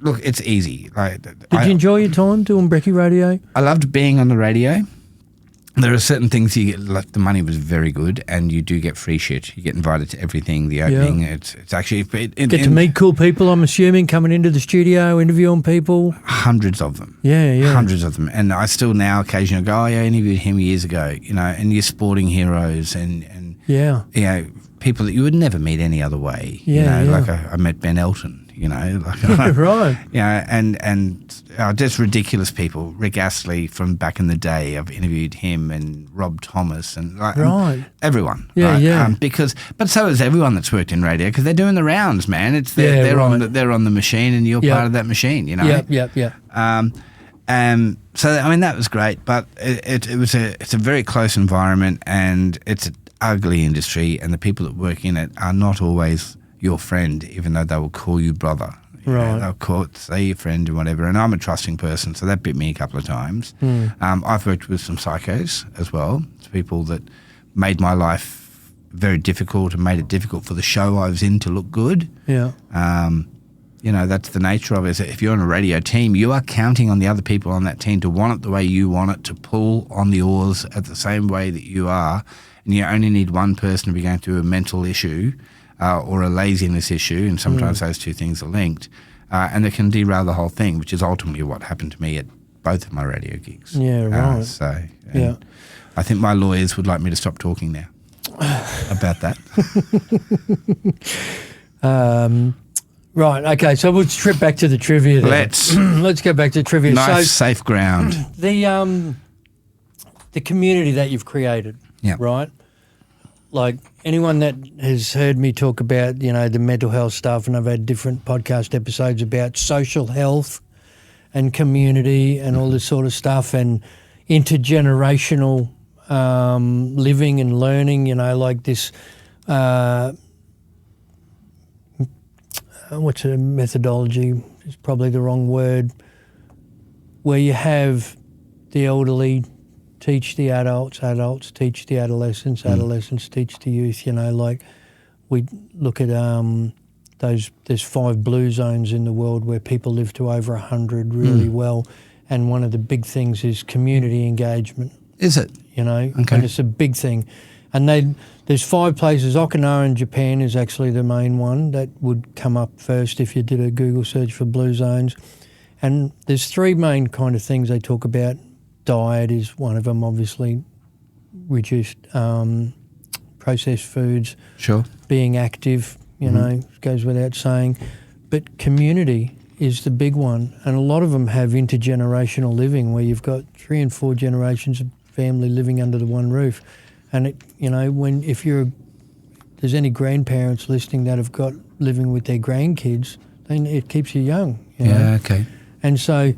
look, it's easy. Like, did you enjoy your time doing brekkie radio? I loved being on the radio. There are certain things you get, like the money was very good, and you do get free shit. You get invited to everything, the opening. It's actually... Get to meet cool people, I'm assuming, coming into the studio, interviewing people. Hundreds of them. Hundreds of them. And I still now occasionally go, I interviewed him years ago, you know, and you're sporting heroes and you know, people that you would never meet any other way. Like I met Ben Elton, you know. Like, right. You know, and just ridiculous people. Rick Astley from back in the day, I've interviewed him, and Rob Thomas, and like everyone. But so is everyone that's worked in radio, because they're doing the rounds, man. It's they're on the machine, and you're part of that machine, you know. So I mean, that was great, but it's a very close environment, and it's an ugly industry, and the people that work in it are not always your friend, even though they will call you brother. Right. They'll say your friend and whatever. And I'm a trusting person, so that bit me a couple of times. I've worked with some psychos as well. It's people that made my life very difficult and made it difficult for the show I was in to look good. You know, that's the nature of it. If you're on a radio team, you are counting on the other people on that team to want it the way you want it, to pull on the oars at the same way that you are. And you only need one person to be going through a mental issue or a laziness issue, and sometimes those two things are linked, and it can derail the whole thing, which is ultimately what happened to me at both of my radio gigs. Yeah, right. I think my lawyers would like me to stop talking now about that. Right, okay, so we'll trip back to the trivia then. Let's go back to trivia. Nice, safe ground. The community that you've created, right? Like anyone that has heard me talk about, the mental health stuff, and I've had different podcast episodes about social health and community and all this sort of stuff, and intergenerational living and learning, like this, what's a methodology? Is probably the wrong word, where you have the elderly teach the adults, adults teach the adolescents, adolescents teach the youth, like we look at there's 5 blue zones in the world where people live to over 100 really well, and one of the big things is community engagement. Is it? Okay. And it's a big thing. And there's 5 places. Okinawa in Japan is actually the main one that would come up first if you did a Google search for blue zones. And there's 3 main kind of things they talk about. Diet is one of them, obviously. Reduced processed foods. Sure. Being active, goes without saying. But community is the big one. And a lot of them have intergenerational living where you've got 3 and 4 generations of family living under the one roof. And if there's any grandparents listening that have got living with their grandkids, then it keeps you young. Yeah, okay. And so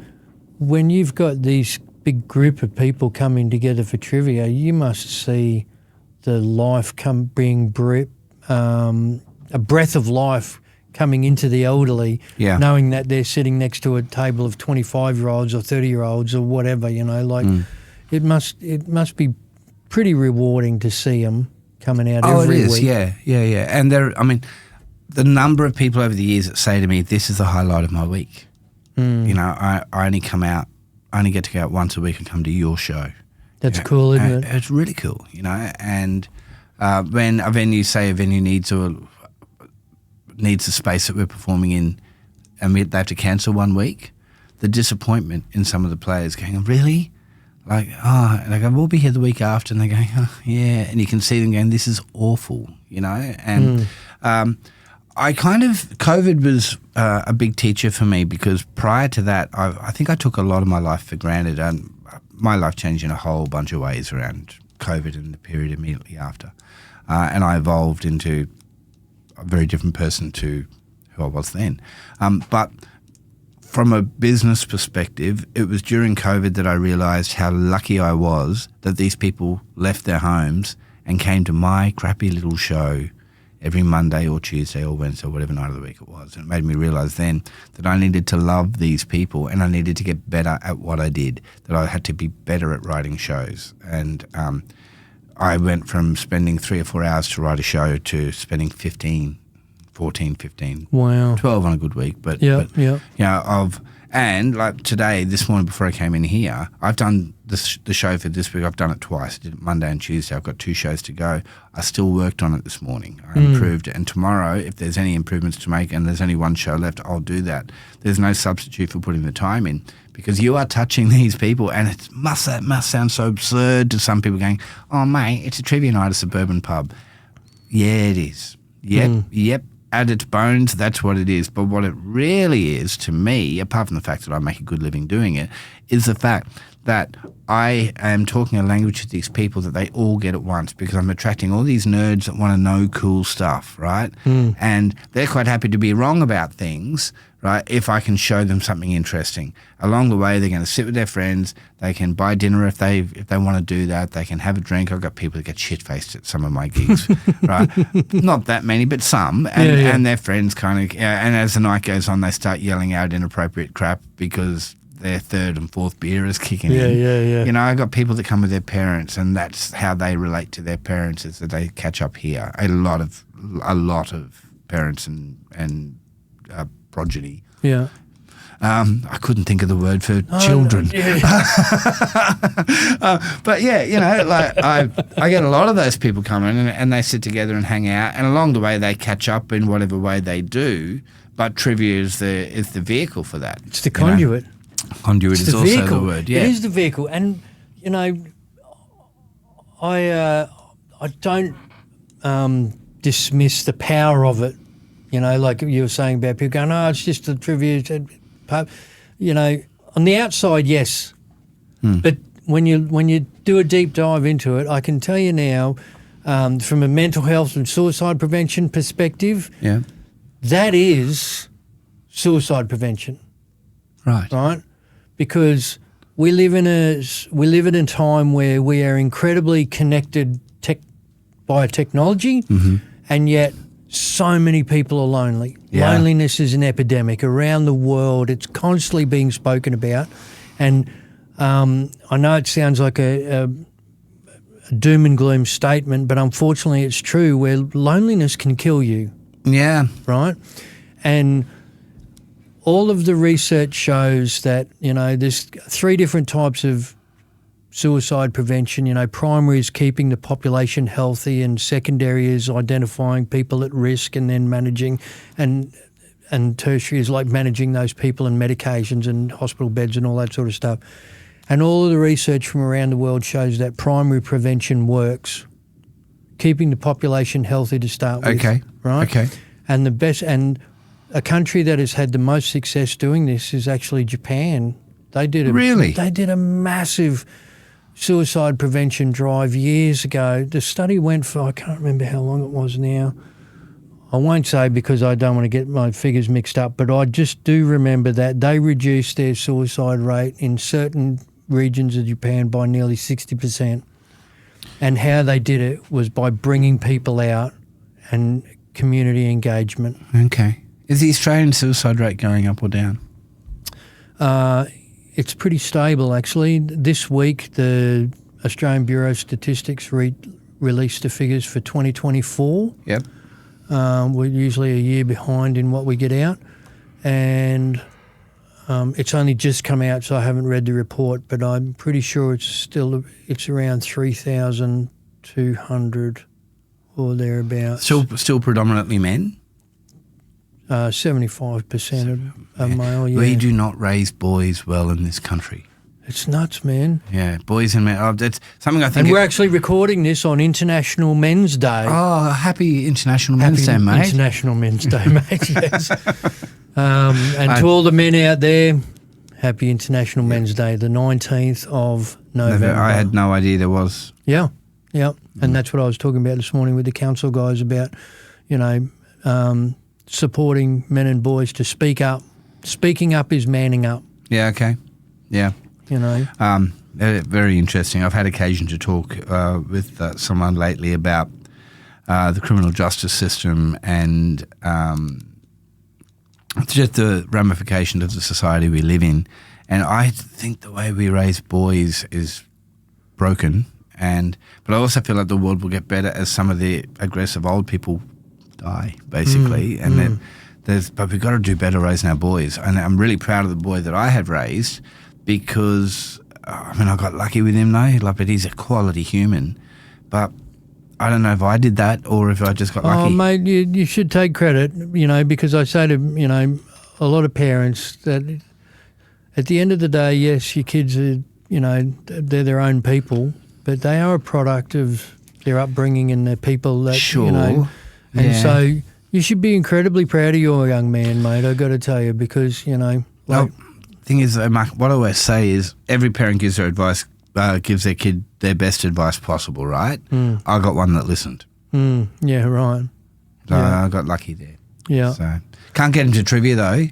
when you've got these big group of people coming together for trivia, you must see the life being a breath of life coming into the elderly, knowing that they're sitting next to a table of 25-year-olds or 30-year-olds or whatever. It must be pretty rewarding to see them coming out every week. Yeah. And the number of people over the years that say to me, "This is the highlight of my week." I only get to go out once a week and come to your show. That's cool, isn't it? It's really cool, And when a venue needs the space that we're performing in, and they have to cancel one week, the disappointment in some of the players going, "Really?" And I go, "We'll be here the week after," and they're going, "Oh, yeah," and you can see them going, "This is awful," And COVID was a big teacher for me, because prior to that, I think I took a lot of my life for granted, and my life changed in a whole bunch of ways around COVID and the period immediately after, and I evolved into a very different person to who I was then, but from a business perspective, it was during COVID that I realised how lucky I was that these people left their homes and came to my crappy little show every Monday or Tuesday or Wednesday or whatever night of the week it was. And it made me realise then that I needed to love these people, and I needed to get better at what I did, that I had to be better at writing shows. And I went from spending 3 or 4 hours to write a show to spending 14, 15, wow, 12 on a good week. And like today, this morning before I came in here, I've done the show for this week. I've done it twice. I did it Monday and Tuesday. I've got 2 shows to go. I still worked on it this morning. I improved it. And tomorrow, if there's any improvements to make and there's only 1 show left, I'll do that. There's no substitute for putting the time in, because you are touching these people, and it must sound so absurd to some people going, "Oh, mate, it's a trivia night at a suburban pub." Yeah, it is. Yep. At its bones, that's what it is. But what it really is to me, apart from the fact that I make a good living doing it, is the fact that I am talking a language to these people that they all get at once, because I'm attracting all these nerds that want to know cool stuff, right? And they're quite happy to be wrong about things, right, if I can show them something interesting. Along the way, they're going to sit with their friends. They can buy dinner if they want to do that. They can have a drink. I've got people that get shit-faced at some of my gigs, right? Not that many, but some. And their friends kind of, and as the night goes on, they start yelling out inappropriate crap because their 3rd and 4th beer is kicking in. I got people that come with their parents, and that's how they relate to their parents, is that they catch up here. A lot of parents and progeny. Yeah. I couldn't think of the word for children. Yeah. But yeah, you know, like I get a lot of those people come in and they sit together and hang out, and along the way they catch up in whatever way they do. But trivia is the vehicle for that. It's the conduit. Conduit is also vehicle. the word. Yeah, it is the vehicle, and you know, I don't dismiss the power of it. You know, like you were saying about people going, "Oh, it's just a trivia." You know, on the outside, yes, but when you do a deep dive into it, I can tell you now, from a mental health and suicide prevention perspective, yeah, that is suicide prevention, right? Because we live in a time where we are incredibly connected by technology, and yet so many people are lonely. Yeah. Loneliness is an epidemic around the world. It's constantly being spoken about, and I know it sounds like a doom and gloom statement, but unfortunately, it's true. Where loneliness can kill you. yeah, Right, and all of the research shows that, you know, there's 3 different types of suicide prevention. You know, primary is keeping the population healthy, and secondary is identifying people at risk and then managing, and tertiary is like managing those people and medications and hospital beds and all that sort of stuff. And all of the research from around the world shows that primary prevention works, keeping the population healthy to start with. Okay. Right? Okay. And the best, and a country that has had the most success doing this is actually Japan. They did a massive suicide prevention drive years ago. The study went for, I can't remember how long it was now. I won't say because I don't want to get my figures mixed up, but I just do remember that they reduced their suicide rate in certain regions of Japan by nearly 60%. And how they did it was by bringing people out and community engagement. Okay. Is the Australian suicide rate going up or down? It's pretty stable, actually. This week, the Australian Bureau of Statistics released the figures for 2024. Yep. We're usually a year behind in what we get out, and it's only just come out, so I haven't read the report, but I'm pretty sure it's around 3,200 or thereabouts. Still predominantly men? 75% of male, yeah. We do not raise boys well in this country. It's nuts, man. Yeah, boys and men. Oh, that's something I think. And we're actually recording this on International Men's Day. Oh, happy International Men's Day, mate. International Men's Day, mate, yes. And to all the men out there, happy International Men's Day, the 19th of November. I had no idea there was. Yeah. And that's what I was talking about this morning with the council guys about, you know, supporting men and boys to speak up. Speaking up is manning up. Yeah, okay. Yeah. You know. Very interesting. I've had occasion to talk with someone lately about the criminal justice system and just the ramifications of the society we live in. And I think the way we raise boys is broken. But I also feel like the world will get better as some of the aggressive old people die, basically. But we've got to do better raising our boys. And I'm really proud of the boy that I have raised because, I mean, I got lucky with him though. But he's a quality human. But I don't know if I did that or if I just got lucky. Oh, mate, you should take credit, you know, because I say to, you know, a lot of parents that at the end of the day, yes, your kids are, you know, they're their own people, but they are a product of their upbringing and the people that, sure. You know. And so you should be incredibly proud of your young man, mate, I've got to tell you, because, you know. Like, thing is, Mark, what I always say is every parent gives their advice, gives their kid their best advice possible, right? I got one that listened. Yeah, right. So I got lucky there. Yeah. So can't get him to trivia though.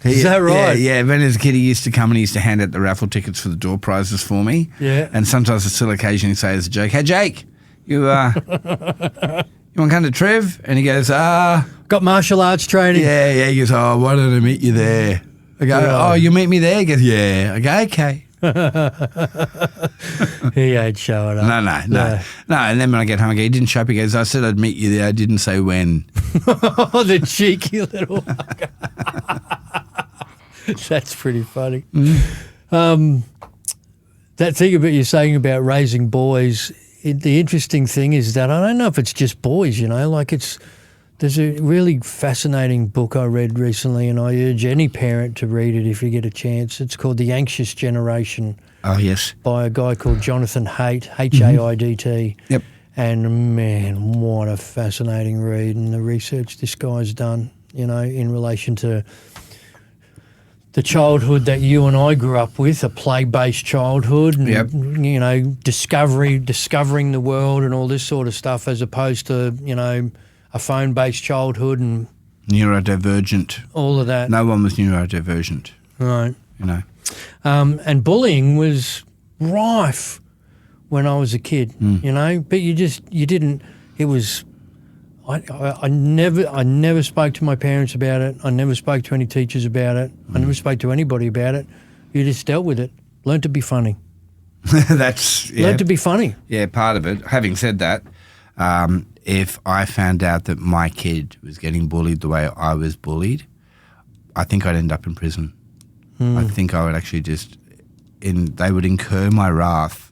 Is that right? Yeah. When as a kid, he used to come and he used to hand out the raffle tickets for the door prizes for me. Yeah. And sometimes I still occasionally say as a joke, "Hey Jake, you want to come to Triv?" And he goes, Got martial arts training. Yeah. He goes, "Oh, why don't I meet you there?" I go, "Oh, you meet me there?" He goes, "Yeah." I go, "Okay." He ain't showing up. No. And then when I get home, I go, "You didn't show up." He goes, "I said I'd meet you there. I didn't say when." Oh, the cheeky little That's pretty funny. That thing about you saying about raising boys, the interesting thing is that I don't know if it's just boys, like there's a really fascinating book I read recently, and I urge any parent to read it if you get a chance. It's called The Anxious Generation. Oh, yes. By a guy called Jonathan Haidt, Haidt. Yep. And man, what a fascinating read, and the research this guy's done, in relation to the childhood that you and I grew up with, a play-based childhood, and discovering the world and all this sort of stuff, as opposed to a phone-based childhood and neurodivergent. All of that. No one was neurodivergent. Right. And bullying was rife when I was a kid, but you didn't. It was. I never spoke to my parents about it. I never spoke to any teachers about it. I never spoke to anybody about it. You just dealt with it. Learned to be funny. Learned to be funny. Yeah, part of it. Having said that, if I found out that my kid was getting bullied the way I was bullied, I think I'd end up in prison. I think I would actually they would incur my wrath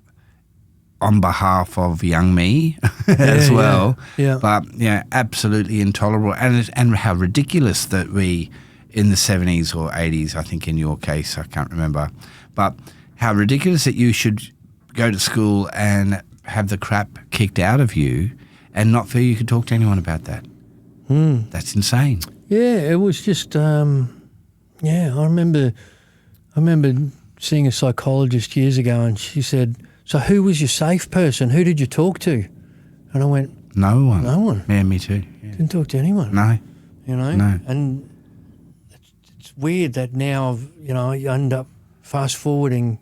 on behalf of young me as well. Yeah. But, absolutely intolerable. And how ridiculous that we, in the 70s or 80s, I think in your case, I can't remember, but how ridiculous that you should go to school and have the crap kicked out of you and not feel you could talk to anyone about that. That's insane. Yeah, it was just, I remember seeing a psychologist years ago, and she said, "So who was your safe person? Who did you talk to?" And I went, No one. No one. Yeah, me too. Yeah. Didn't talk to anyone. No. No. And it's weird that now, you end up fast forwarding,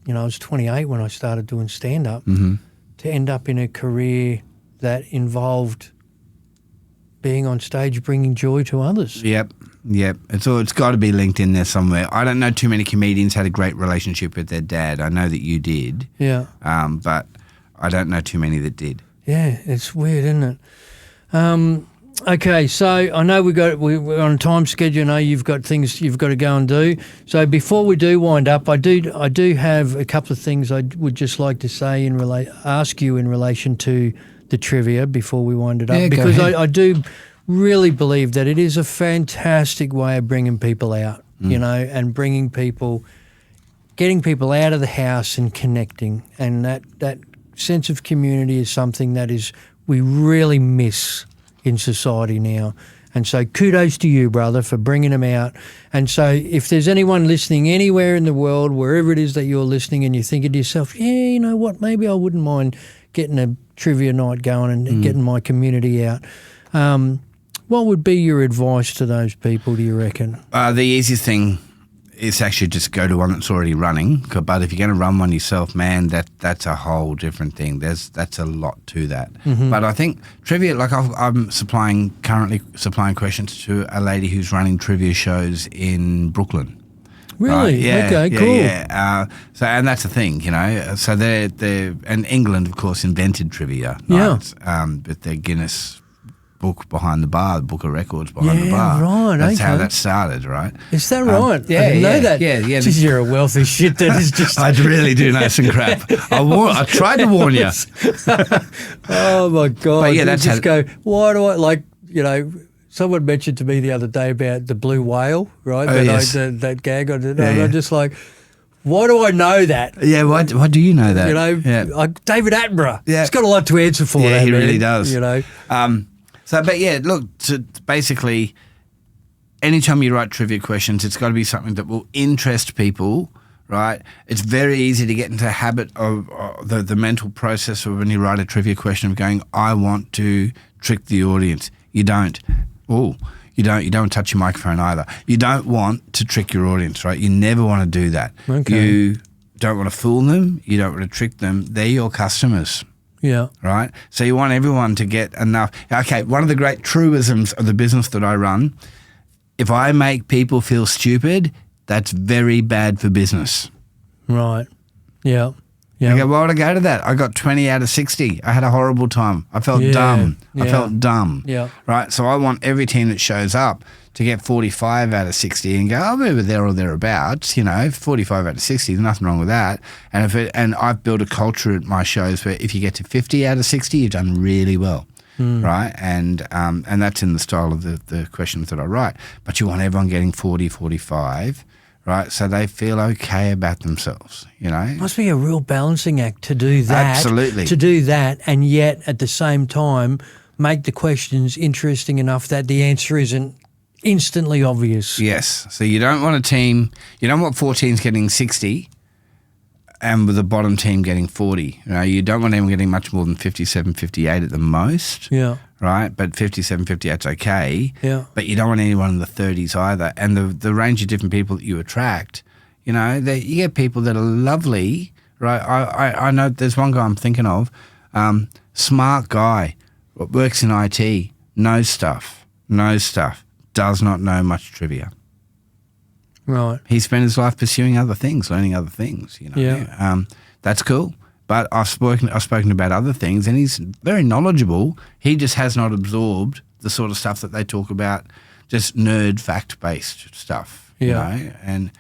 I was 28 when I started doing stand-up, to end up in a career that involved being on stage, bringing joy to others. Yep. It's got to be linked in there somewhere. I don't know too many comedians had a great relationship with their dad. I know that you did. Yeah. But I don't know too many that did. Yeah, it's weird, isn't it? Okay, so I know we're on a time schedule. I know you've got things you've got to go and do. So before we do wind up, I do have a couple of things I would just like to say ask you in relation to the trivia before we wind it up, because I do really believe that it is a fantastic way of bringing people out, and getting people out of the house and connecting, and that sense of community is something that we really miss in society now. And so kudos to you, brother, for bringing them out. And so if there's anyone listening anywhere in the world, wherever it is that you're listening, and you're thinking to yourself, yeah, you know what, maybe I wouldn't mind getting a trivia night going and getting my community out. What would be your advice to those people, do you reckon? The easiest thing is actually just go to one that's already running. But if you're going to run one yourself, man, that's a whole different thing. That's a lot to that. But I think trivia, like I'm currently supplying questions to a lady who's running trivia shows in Brooklyn. Really? Yeah, okay, yeah, cool. Yeah. And that's the thing, So and England, of course, invented trivia. Right? Yeah. With their Guinness book behind the bar, the book of records behind the bar. Right. That's how that started, right? Is that right? Yeah, I didn't know that. Yeah. Jeez, you're a wealthy shit. That is just. I really do know some crap. I tried to warn you. Oh my God! But yeah, that's just go. Why do I Someone mentioned to me the other day about the blue whale, right? Oh, yes. That gag I did. And I'm just like, why do I know that? Yeah, why do you know that? Like David Attenborough. Yeah. He's got a lot to answer for. Yeah, that, he man, really does. But yeah, look, basically, anytime you write trivia questions, it's got to be something that will interest people, right? It's very easy to get into a habit of the mental process of when you write a trivia question of going, I want to trick the audience. You don't. You don't touch your microphone either. You don't want to trick your audience, right? You never want to do that. Okay. You don't want to fool them. You don't want to trick them. They're your customers. Yeah. Right? So you want everyone to get enough. Okay, one of the great truisms of the business that I run, if I make people feel stupid, that's very bad for business. Right. Yeah. Yeah. I go, why would I go to that? I got 20 out of 60. I had a horrible time. I felt Yeah. dumb. Yeah. I felt dumb. Yeah. Right? So I want every team that shows up to get 45 out of 60 and go, I'm over there or thereabouts, 45 out of 60, there's nothing wrong with that. And I've built a culture at my shows where if you get to 50 out of 60, you've done really well. Right? And that's in the style of the questions that I write. But you want everyone getting 40, 45, right? So they feel okay about themselves, Must be a real balancing act to do that. Absolutely. To do that and yet at the same time make the questions interesting enough that the answer isn't instantly obvious. Yes. So you don't want you don't want 4 teams getting 60 and with the bottom team getting 40. You don't want them getting much more than 57, 58 at the most. Yeah. Right? But 57, 58's okay. Yeah. But you don't want anyone in the 30s either. And the range of different people that you attract, you get people that are lovely, right? I know there's one guy I'm thinking of, smart guy, works in IT, knows stuff, does not know much trivia. Right. He spent his life pursuing other things, learning other things. Yeah. That's cool. But I've spoken about other things, and he's very knowledgeable. He just has not absorbed the sort of stuff that they talk about, just nerd fact-based stuff. And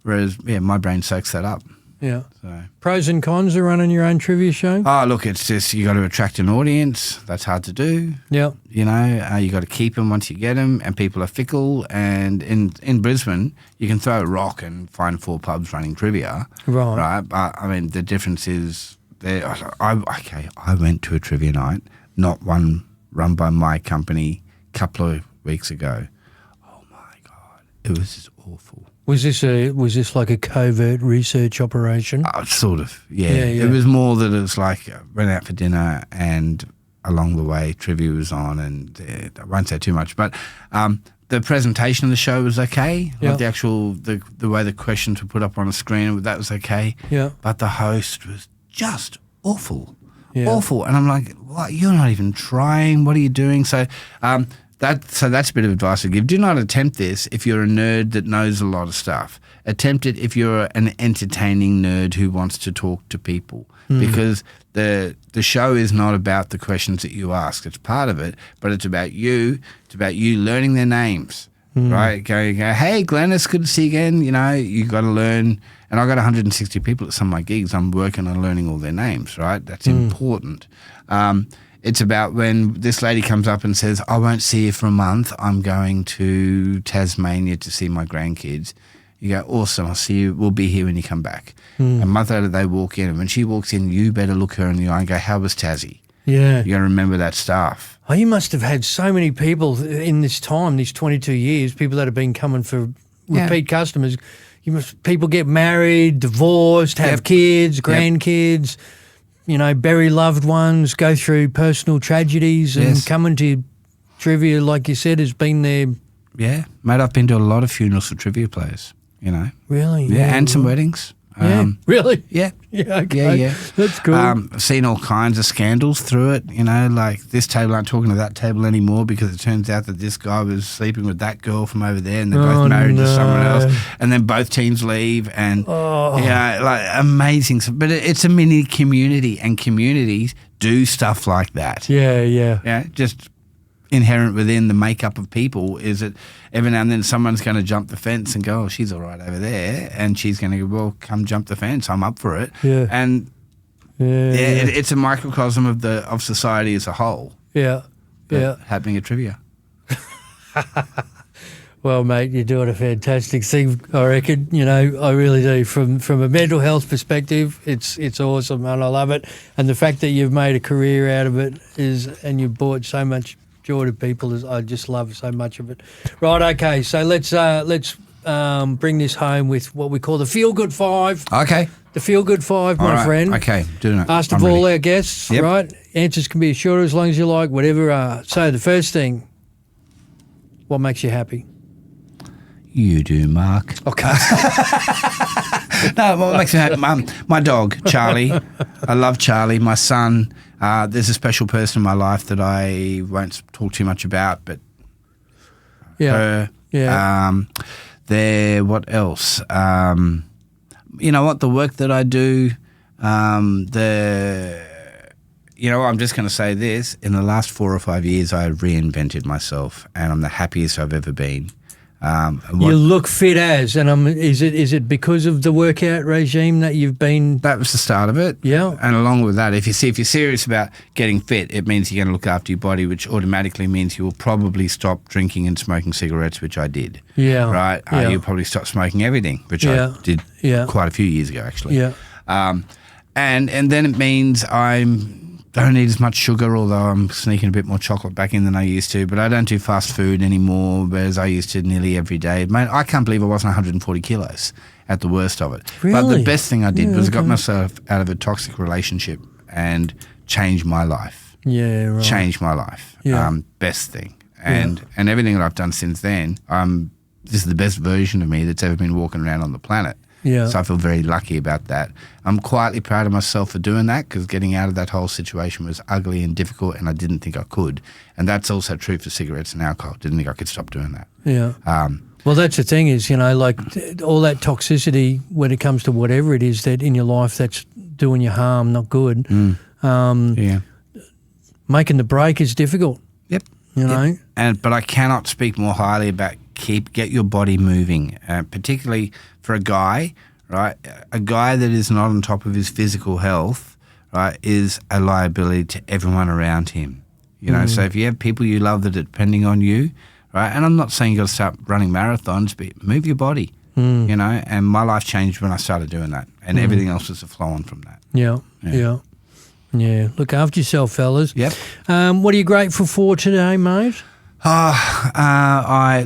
whereas my brain soaks that up. Yeah. So. Pros and cons of running your own trivia show? Oh, look, it's just you got to attract an audience. That's hard to do. Yeah. You got to keep them once you get them, and people are fickle. And in Brisbane, you can throw a rock and find 4 pubs running trivia. Right. But, I mean, the difference is, I went to a trivia night, not one run by my company, a couple of weeks ago. Oh, my God. It was just awful. Was this like a covert research operation? Sort of, yeah. Yeah. It was more that it was like went out for dinner and along the way trivia was on, and I won't say too much, but the presentation of the show was okay. Yeah. Like the actual the way the questions were put up on a screen, that was okay. Yeah. But the host was just awful, Yeah. awful, and I'm like, what? You're not even trying. What are you doing? So. That's a bit of advice I give. Do not attempt this if you're a nerd that knows a lot of stuff. Attempt it if you're an entertaining nerd who wants to talk to people. Because the show is not about the questions that you ask. It's part of it, but it's about you. It's about you learning their names, right? Go, hey, Glenn, it's good to see you again. You got to learn. And I got 160 people at some of my gigs. I'm working on learning all their names, right? That's important. It's about when this lady comes up and says, I won't see you for a month. I'm going to Tasmania to see my grandkids. You go, awesome, I'll see you. We'll be here when you come back. A month later, they walk in. And when she walks in, you better look her in the eye and go, how was Tassie? Yeah. You got to remember that stuff. Oh, you must have had so many people in this time, these 22 years, people that have been coming for repeat customers. People get married, divorced, have kids, grandkids. Bury loved ones, go through personal tragedies, and coming to trivia, like you said, has been there. Yeah, mate, I've been to a lot of funerals for trivia players, Really? Yeah, and some weddings. Yeah, really? Yeah. Yeah, okay. Yeah. That's cool. I've seen all kinds of scandals through it, like this table aren't talking to that table anymore because it turns out that this guy was sleeping with that girl from over there and they're both married to someone else, and then both teams leave, and amazing. But it's a mini community, and communities do stuff like that. Yeah. Yeah, just inherent within the makeup of people is that every now and then someone's going to jump the fence and go, oh, she's all right over there, and she's going to go, well, come jump the fence, I'm up for it. Yeah. And it's a microcosm of society as a whole. Yeah. Happening at trivia. Well, mate, you're doing a fantastic thing, I reckon. I really do. From a mental health perspective, it's awesome and I love it. And the fact that you've made a career out of it and you've brought so much joy to people, I just love so much of it. Right, okay, so let's bring this home with what we call the Feel Good 5. Okay. The Feel Good 5, my friend. Okay, doing it. Asked of all our guests, right? Answers can be as short or as long as you like, whatever. So the first thing, what makes you happy? You do, Mark. Okay. No, what makes me happy? My dog, Charlie. I love Charlie. My son. There's a special person in my life that I won't talk too much about, but her. Yeah. What else? You know what? The work that I do, I'm just going to say this. In the last 4 or 5 years, I have reinvented myself, and I'm the happiest I've ever been. You look fit as, and is it because of the workout regime that you've been? That was the start of it. Yeah. And along with that, if you're serious about getting fit, it means you're going to look after your body, which automatically means you will probably stop drinking and smoking cigarettes, which I did. Yeah. Right? Yeah. You'll probably stop smoking everything, which I did quite a few years ago, actually. Yeah. And then it means don't eat as much sugar, although I'm sneaking a bit more chocolate back in than I used to. But I don't do fast food anymore, as I used to nearly every day. Man, I can't believe I wasn't 140 kilos at the worst of it. Really? But the best thing I did was I got myself out of a toxic relationship and changed my life. Yeah, right. Changed my life. Yeah. Best thing. And everything that I've done since then, this is the best version of me that's ever been walking around on the planet. Yeah. So I feel very lucky about that. I'm quietly proud of myself for doing that, because getting out of that whole situation was ugly and difficult, and I didn't think I could. And that's also true for cigarettes and alcohol. Didn't think I could stop doing that. Yeah. Well, that's the thing is, like all that toxicity when it comes to whatever it is that in your life that's doing you harm, not good. Making the break is difficult. Yep. You know? But I cannot speak more highly about get your body moving, particularly for a guy, right? A guy that is not on top of his physical health, right, is a liability to everyone around him. You know, so if you have people you love that are depending on you, right, and I'm not saying you got to start running marathons, but move your body, you know, and my life changed when I started doing that, and everything else was a flow on from that. Yeah. Look after yourself, fellas. Yep. What are you grateful for today, mate?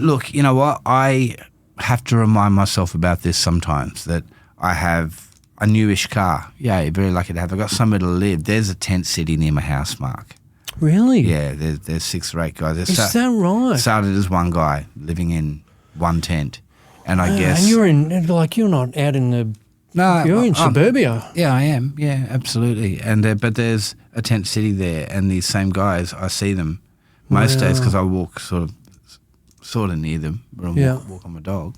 Look, you know what? I have to remind myself about this sometimes, that I have a newish car. Yeah, very lucky to have. I've got somewhere to live. There's a tent city near my house, Mark. Really? Yeah, there's 6 or 8 guys. Is that right? Started as one guy living in one tent, and I guess. And you're not out in the. No, you're in suburbia. Yeah, I am. Yeah, absolutely. And but there's a tent city there, and these same guys, I see them most days because I walk sort of near them, but I walk on my dog.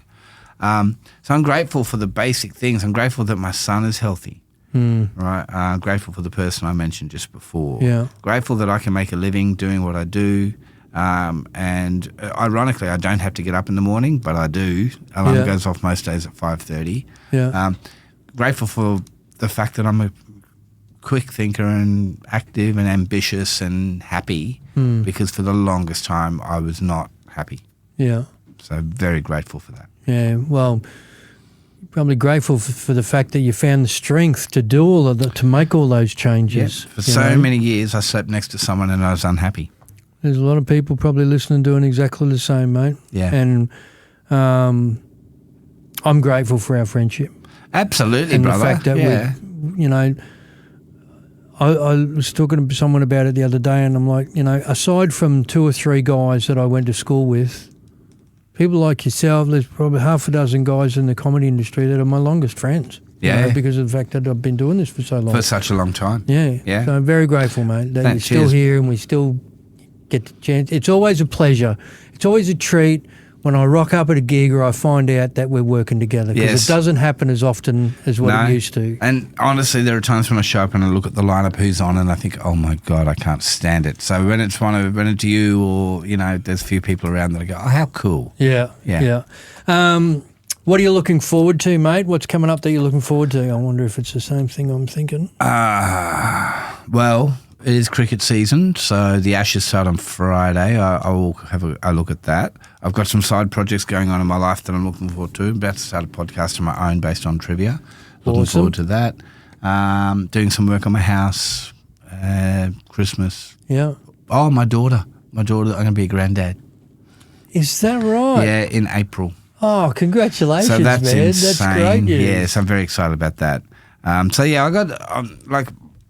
So I'm grateful for the basic things. I'm grateful that my son is healthy. Right. Grateful for the person I mentioned just before. Yeah. Grateful that I can make a living doing what I do. And ironically, I don't have to get up in the morning, but I do. Alarm goes off most days at 5:30. Yeah. Grateful for the fact that I'm a quick thinker and active and ambitious and happy, because for the longest time I was not happy. Yeah. So very grateful for that. Yeah. Well, probably grateful for the fact that you found the strength to do all of that, to make all those changes. Yeah. For many years I slept next to someone and I was unhappy. There's a lot of people probably listening doing exactly the same, mate. Yeah. And I'm grateful for our friendship. Absolutely, and brother. And the fact that I was talking to someone about it the other day, and I'm like, aside from 2 or 3 guys that I went to school with, people like yourself, there's probably half a dozen guys in the comedy industry that are my longest friends. Yeah. Because of the fact that I've been doing this for so long. For such a long time. Yeah. Yeah. So I'm very grateful, mate, that you're still here and we still get the chance. It's always a pleasure. It's always a treat when I rock up at a gig or I find out that we're working together, because it doesn't happen as often as what it used to. And honestly, there are times when I show up and I look at the lineup who's on and I think, oh my God, I can't stand it. So when it's you or, there's a few people around that I go, oh, how cool. Yeah. What are you looking forward to, mate? What's coming up that you're looking forward to? I wonder if it's the same thing I'm thinking. Well, it is cricket season, so the Ashes start on Friday. I will have a look at that. I've got some side projects going on in my life that I'm looking forward to. I'm about to start a podcast of my own based on trivia. Looking forward to that. Doing some work on my house, Christmas. Yeah. Oh, my daughter. I'm going to be a granddad. Is that right? Yeah, in April. Oh, congratulations, so that's man. Insane. That's great news. Yes, I'm very excited about that.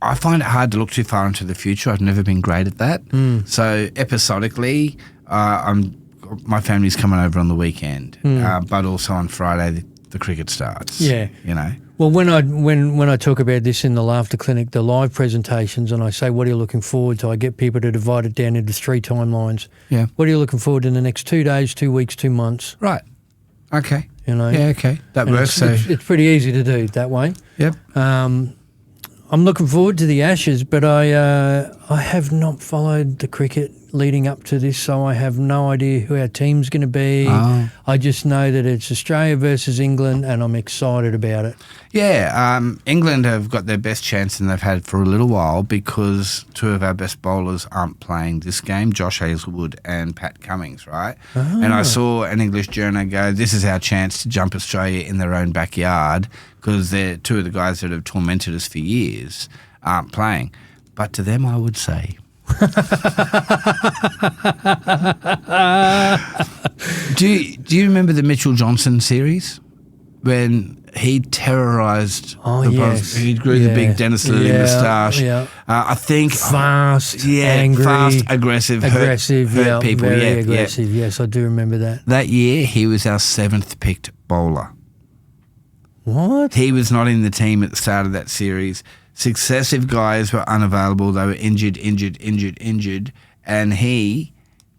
I find it hard to look too far into the future. I've never been great at that. So episodically, my family's coming over on the weekend, but also on Friday the cricket starts. Yeah, Well, when I talk about this in the Laughter Clinic, the live presentations, and I say, what are you looking forward to? I get people to divide it down into 3 timelines. Yeah. What are you looking forward to in the next 2 days, 2 weeks, 2 months? Right. Okay. Yeah, okay. That works. It's pretty easy to do that way. Yep. I'm looking forward to the Ashes, but I have not followed the cricket leading up to this, so I have no idea who our team's going to be. Oh. I just know that it's Australia versus England, and I'm excited about it. Yeah, England have got their best chance than they've had for a little while because two of our best bowlers aren't playing this game, Josh Hazlewood and Pat Cummins, right? And I saw an English journo go, this is our chance to jump Australia in their own backyard because they're two of the guys that have tormented us for years aren't playing. But to them, I would say... Do you remember the Mitchell Johnson series when he terrorised he grew the big Dennis Lilly moustache? I think angry, fast, aggressive, hurt people. Very aggressive. Yes, I do remember that. That year, he was our 7th picked bowler. What? He was not in the team at the start of that series. Successive guys were unavailable. They were injured, and he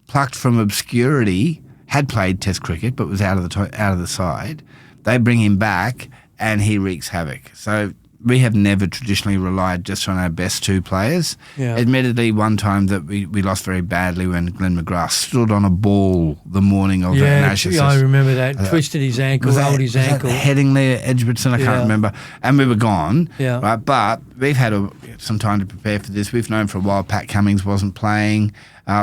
plucked from obscurity. Had played Test cricket, but was out of the side. They bring him back, and he wreaks havoc. So we have never traditionally relied just on our best two players. Yeah. Admittedly, one time that we lost very badly when Glenn McGrath stood on a ball the morning of the Ashes. Yeah, I remember that. Twisted his ankle, rolled his ankle. Headingley at Edgbaston, I can't remember. And we were gone. Yeah. Right? But we've had some time to prepare for this. We've known for a while Pat Cummins wasn't playing.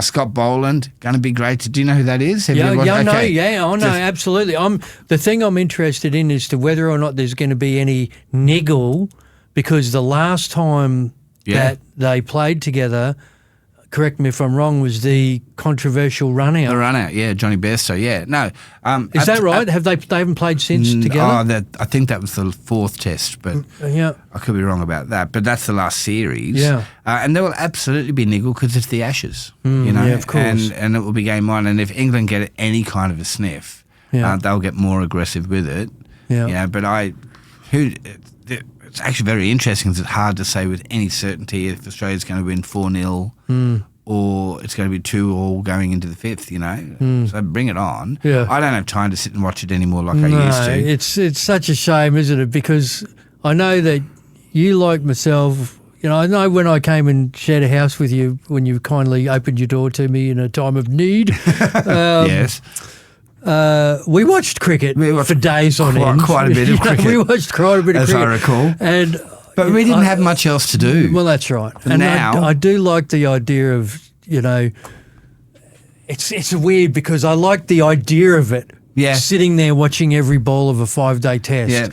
Scott Boland, going to be great. Do you know who that is? I know, absolutely. The thing I'm interested in is to whether or not there's going to be any niggle, because the last time that they played together, correct me if I'm wrong, was the controversial run-out. The run-out, Johnny Bairstow, No. Is that right? They haven't played since together? I think that was the 4th test, but I could be wrong about that. But that's the last series. Yeah. And there will absolutely be niggle because it's the Ashes, Yeah, of course. And it will be game one. And if England get any kind of a sniff, they'll get more aggressive with it. Yeah. But it's actually very interesting because it's hard to say with any certainty if Australia's going to win 4-0 or it's going to be 2-2 going into the 5th, So bring it on. Yeah. I don't have time to sit and watch it anymore like I used to. It's such a shame, isn't it? Because I know that you, like myself, I know when I came and shared a house with you when you kindly opened your door to me in a time of need. Yes. We watched cricket for days on end. Quite a bit of cricket. We watched quite a bit of cricket. As I recall. But we didn't have much else to do. Well, that's right. And now I do like the idea of, it's weird because I like the idea of it. Yeah. Sitting there watching every ball of a 5-day test. Yeah.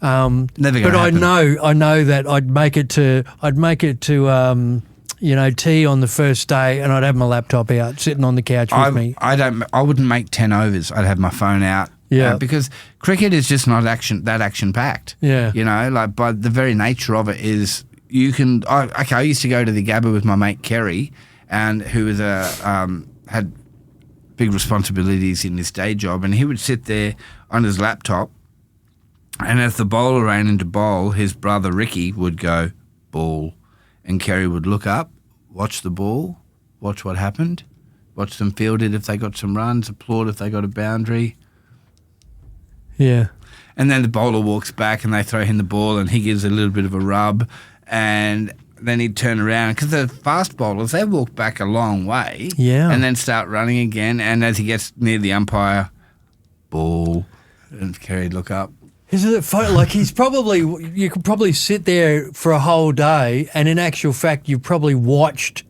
Never going to happen. I know that I'd make it to tea on the first day, and I'd have my laptop out, sitting on the couch with me. I wouldn't make 10 overs. I'd have my phone out. Yeah. Because cricket is just not action packed. Yeah. By the very nature of it is you can. I used to go to the Gabba with my mate Kerry, and who was had big responsibilities in his day job, and he would sit there on his laptop, and as the bowler ran into bowl, his brother Ricky would go ball. And Kerry would look up, watch the ball, watch what happened, watch them field it if they got some runs, applaud if they got a boundary. Yeah. And then the bowler walks back and they throw him the ball and he gives a little bit of a rub and then he'd turn around. Because the fast bowlers, they walk back a long way and then start running again. And as he gets near the umpire, ball, and Kerry'd look up. Isn't it funny? Like you could probably sit there for a whole day and in actual fact you probably watched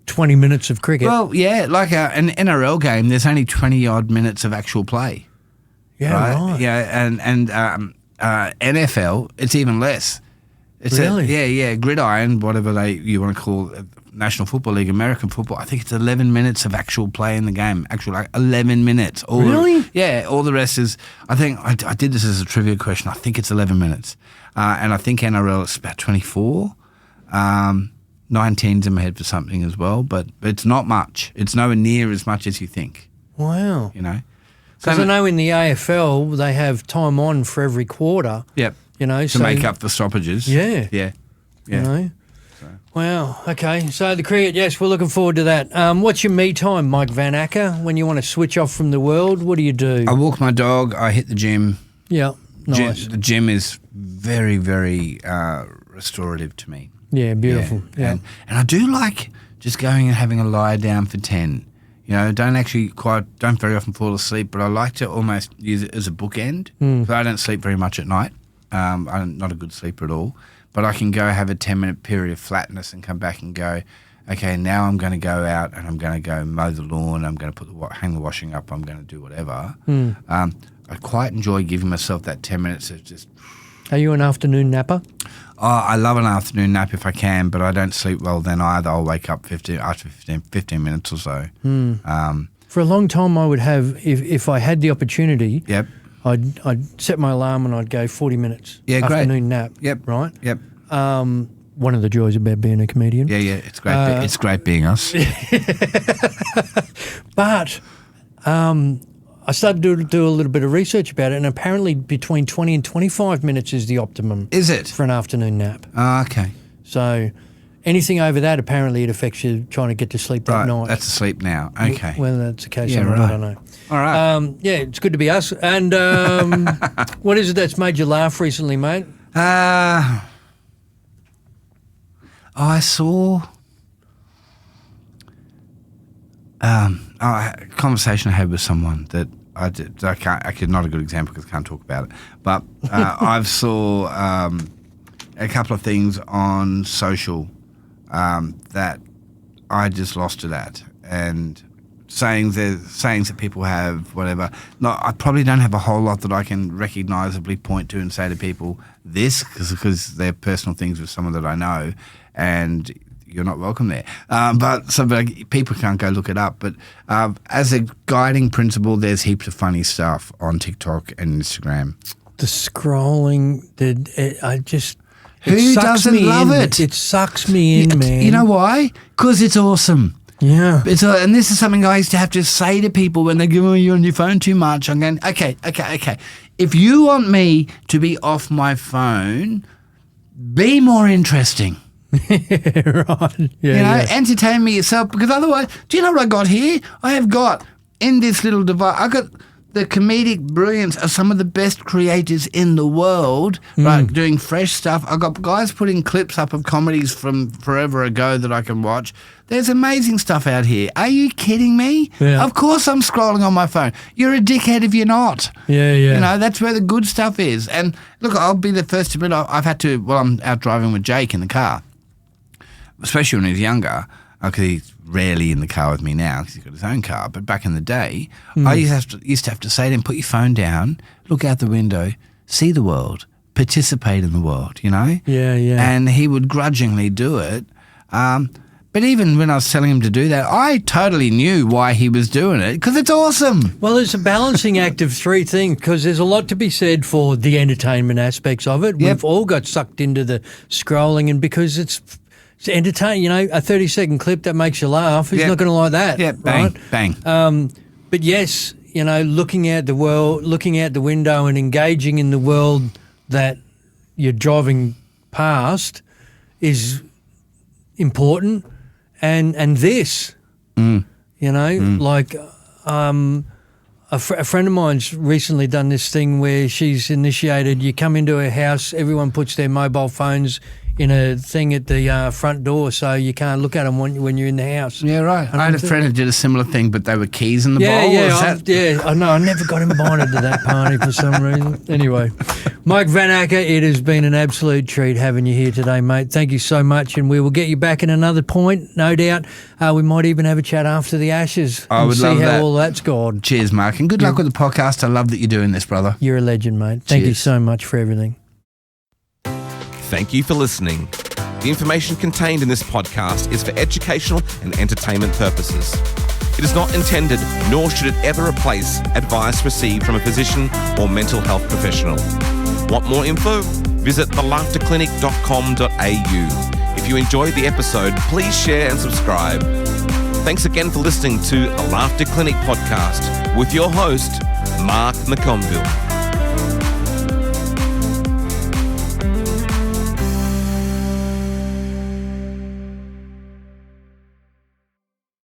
20 minutes of cricket. Well, yeah, like an NRL game, there's only 20-odd minutes of actual play. Yeah, right. Yeah, and NFL, it's even less. It's really? gridiron, whatever you want to call it, National Football League, American football. I think it's 11 minutes of actual play in the game. 11 minutes. Really? All the rest is. I think I did this as a trivia question. I think it's 11 minutes, and I think NRL it's about 24. 19's in my head for something as well, but it's not much. It's nowhere near as much as you think. Wow. Because I know in the AFL they have time on for every quarter. Yep. To make up for stoppages. Yeah. Yeah. Wow. Okay. So the cricket, yes, we're looking forward to that. What's your me time, Mike Van Acker? When you want to switch off from the world, what do you do? I walk my dog. I hit the gym. Yeah. Nice. The gym is very, very restorative to me. Yeah, beautiful. Yeah. And I do like just going and having a lie down for 10. You know, don't very often fall asleep, but I like to almost use it as a bookend. So I don't sleep very much at night. I'm not a good sleeper at all. But I can go have a 10-minute period of flatness and come back and go, okay, now I'm going to go out and I'm going to go mow the lawn. I'm going to hang the washing up. I'm going to do whatever. I quite enjoy giving myself that 10 minutes of just... Are you an afternoon napper? Oh, I love an afternoon nap if I can, but I don't sleep well then either. I'll wake up after 15 minutes or so. For a long time, I would have, if I had the opportunity, Yep. I'd set my alarm and I'd go 40 minutes. Yeah, great. Afternoon nap. Yep. Right? Yep. One of the joys about being a comedian. Yeah, it's great. It's great being us. But I started to do a little bit of research about it, and apparently between 20 and 25 minutes is the optimum. Is it? For an afternoon nap. Oh, okay. So anything over that, apparently it affects you trying to get to sleep that night. That's asleep now. Okay. Whether that's the case Yeah, or not, right. I don't know. All right. Yeah, it's good to be us. And what is it that's made you laugh recently, mate? I saw a conversation I had with someone that I did. Not a good example because I can't talk about it. But I've saw a couple of things on social that I just lost it at, and sayings that people have, whatever. No, I probably don't have a whole lot that I can recognisably point to and say to people this, because they're personal things with someone that I know, and you're not welcome there. But people can't go look it up. But as a guiding principle, there's heaps of funny stuff on TikTok and Instagram. The scrolling, Who doesn't love it? It sucks me in, man. You know why? Because it's awesome. Yeah. And this is something I used to have to say to people when they go, you're on your phone too much. I'm going, okay. If you want me to be off my phone, be more interesting. Right. Yeah, entertain me yourself, because otherwise, do you know what I got here? I have got in this little device, I got the comedic brilliance of some of the best creators in the world, right, doing fresh stuff. I've got guys putting clips up of comedies from forever ago that I can watch. There's amazing stuff out here. Are you kidding me? Yeah. Of course I'm scrolling on my phone. You're a dickhead if you're not. Yeah. That's where the good stuff is. And look, I'll be the first to admit I'm out driving with Jake in the car, especially when he was younger, because he's rarely in the car with me now because he's got his own car. But back in the day, I used to have to say to him, put your phone down, look out the window, see the world, participate in the world, Yeah. And he would grudgingly do it. But even when I was telling him to do that, I totally knew why he was doing it, because it's awesome. Well, it's a balancing act of three things, because there's a lot to be said for the entertainment aspects of it. Yep. We've all got sucked into the scrolling, and because it's entertaining, a 30-second clip that makes you laugh, who's not going to like that? Yeah, bang, right? bang. But yes, looking out the world, looking out the window and engaging in the world that you're driving past is important. And this, like a friend of mine's recently done this thing where she's initiated, you come into her house, everyone puts their mobile phones in a thing at the front door so you can't look at them when you're in the house. Yeah, right. I had a friend who did a similar thing, but they were keys in the bowl. I know. I never got invited to that party for some reason. Anyway, Mike Van Acker, it has been an absolute treat having you here today, mate. Thank you so much, and we will get you back in another point, no doubt. We might even have a chat after the Ashes. I would love that. See how all that's gone. Cheers, Mark, and good luck with the podcast. I love that you're doing this, brother. You're a legend, mate. Thank you so much for everything. Thank you for listening. The information contained in this podcast is for educational and entertainment purposes. It is not intended, nor should it ever replace, advice received from a physician or mental health professional. Want more info? Visit thelaughterclinic.com.au. If you enjoyed the episode, please share and subscribe. Thanks again for listening to the Laughter Clinic podcast with your host, Mark McConville.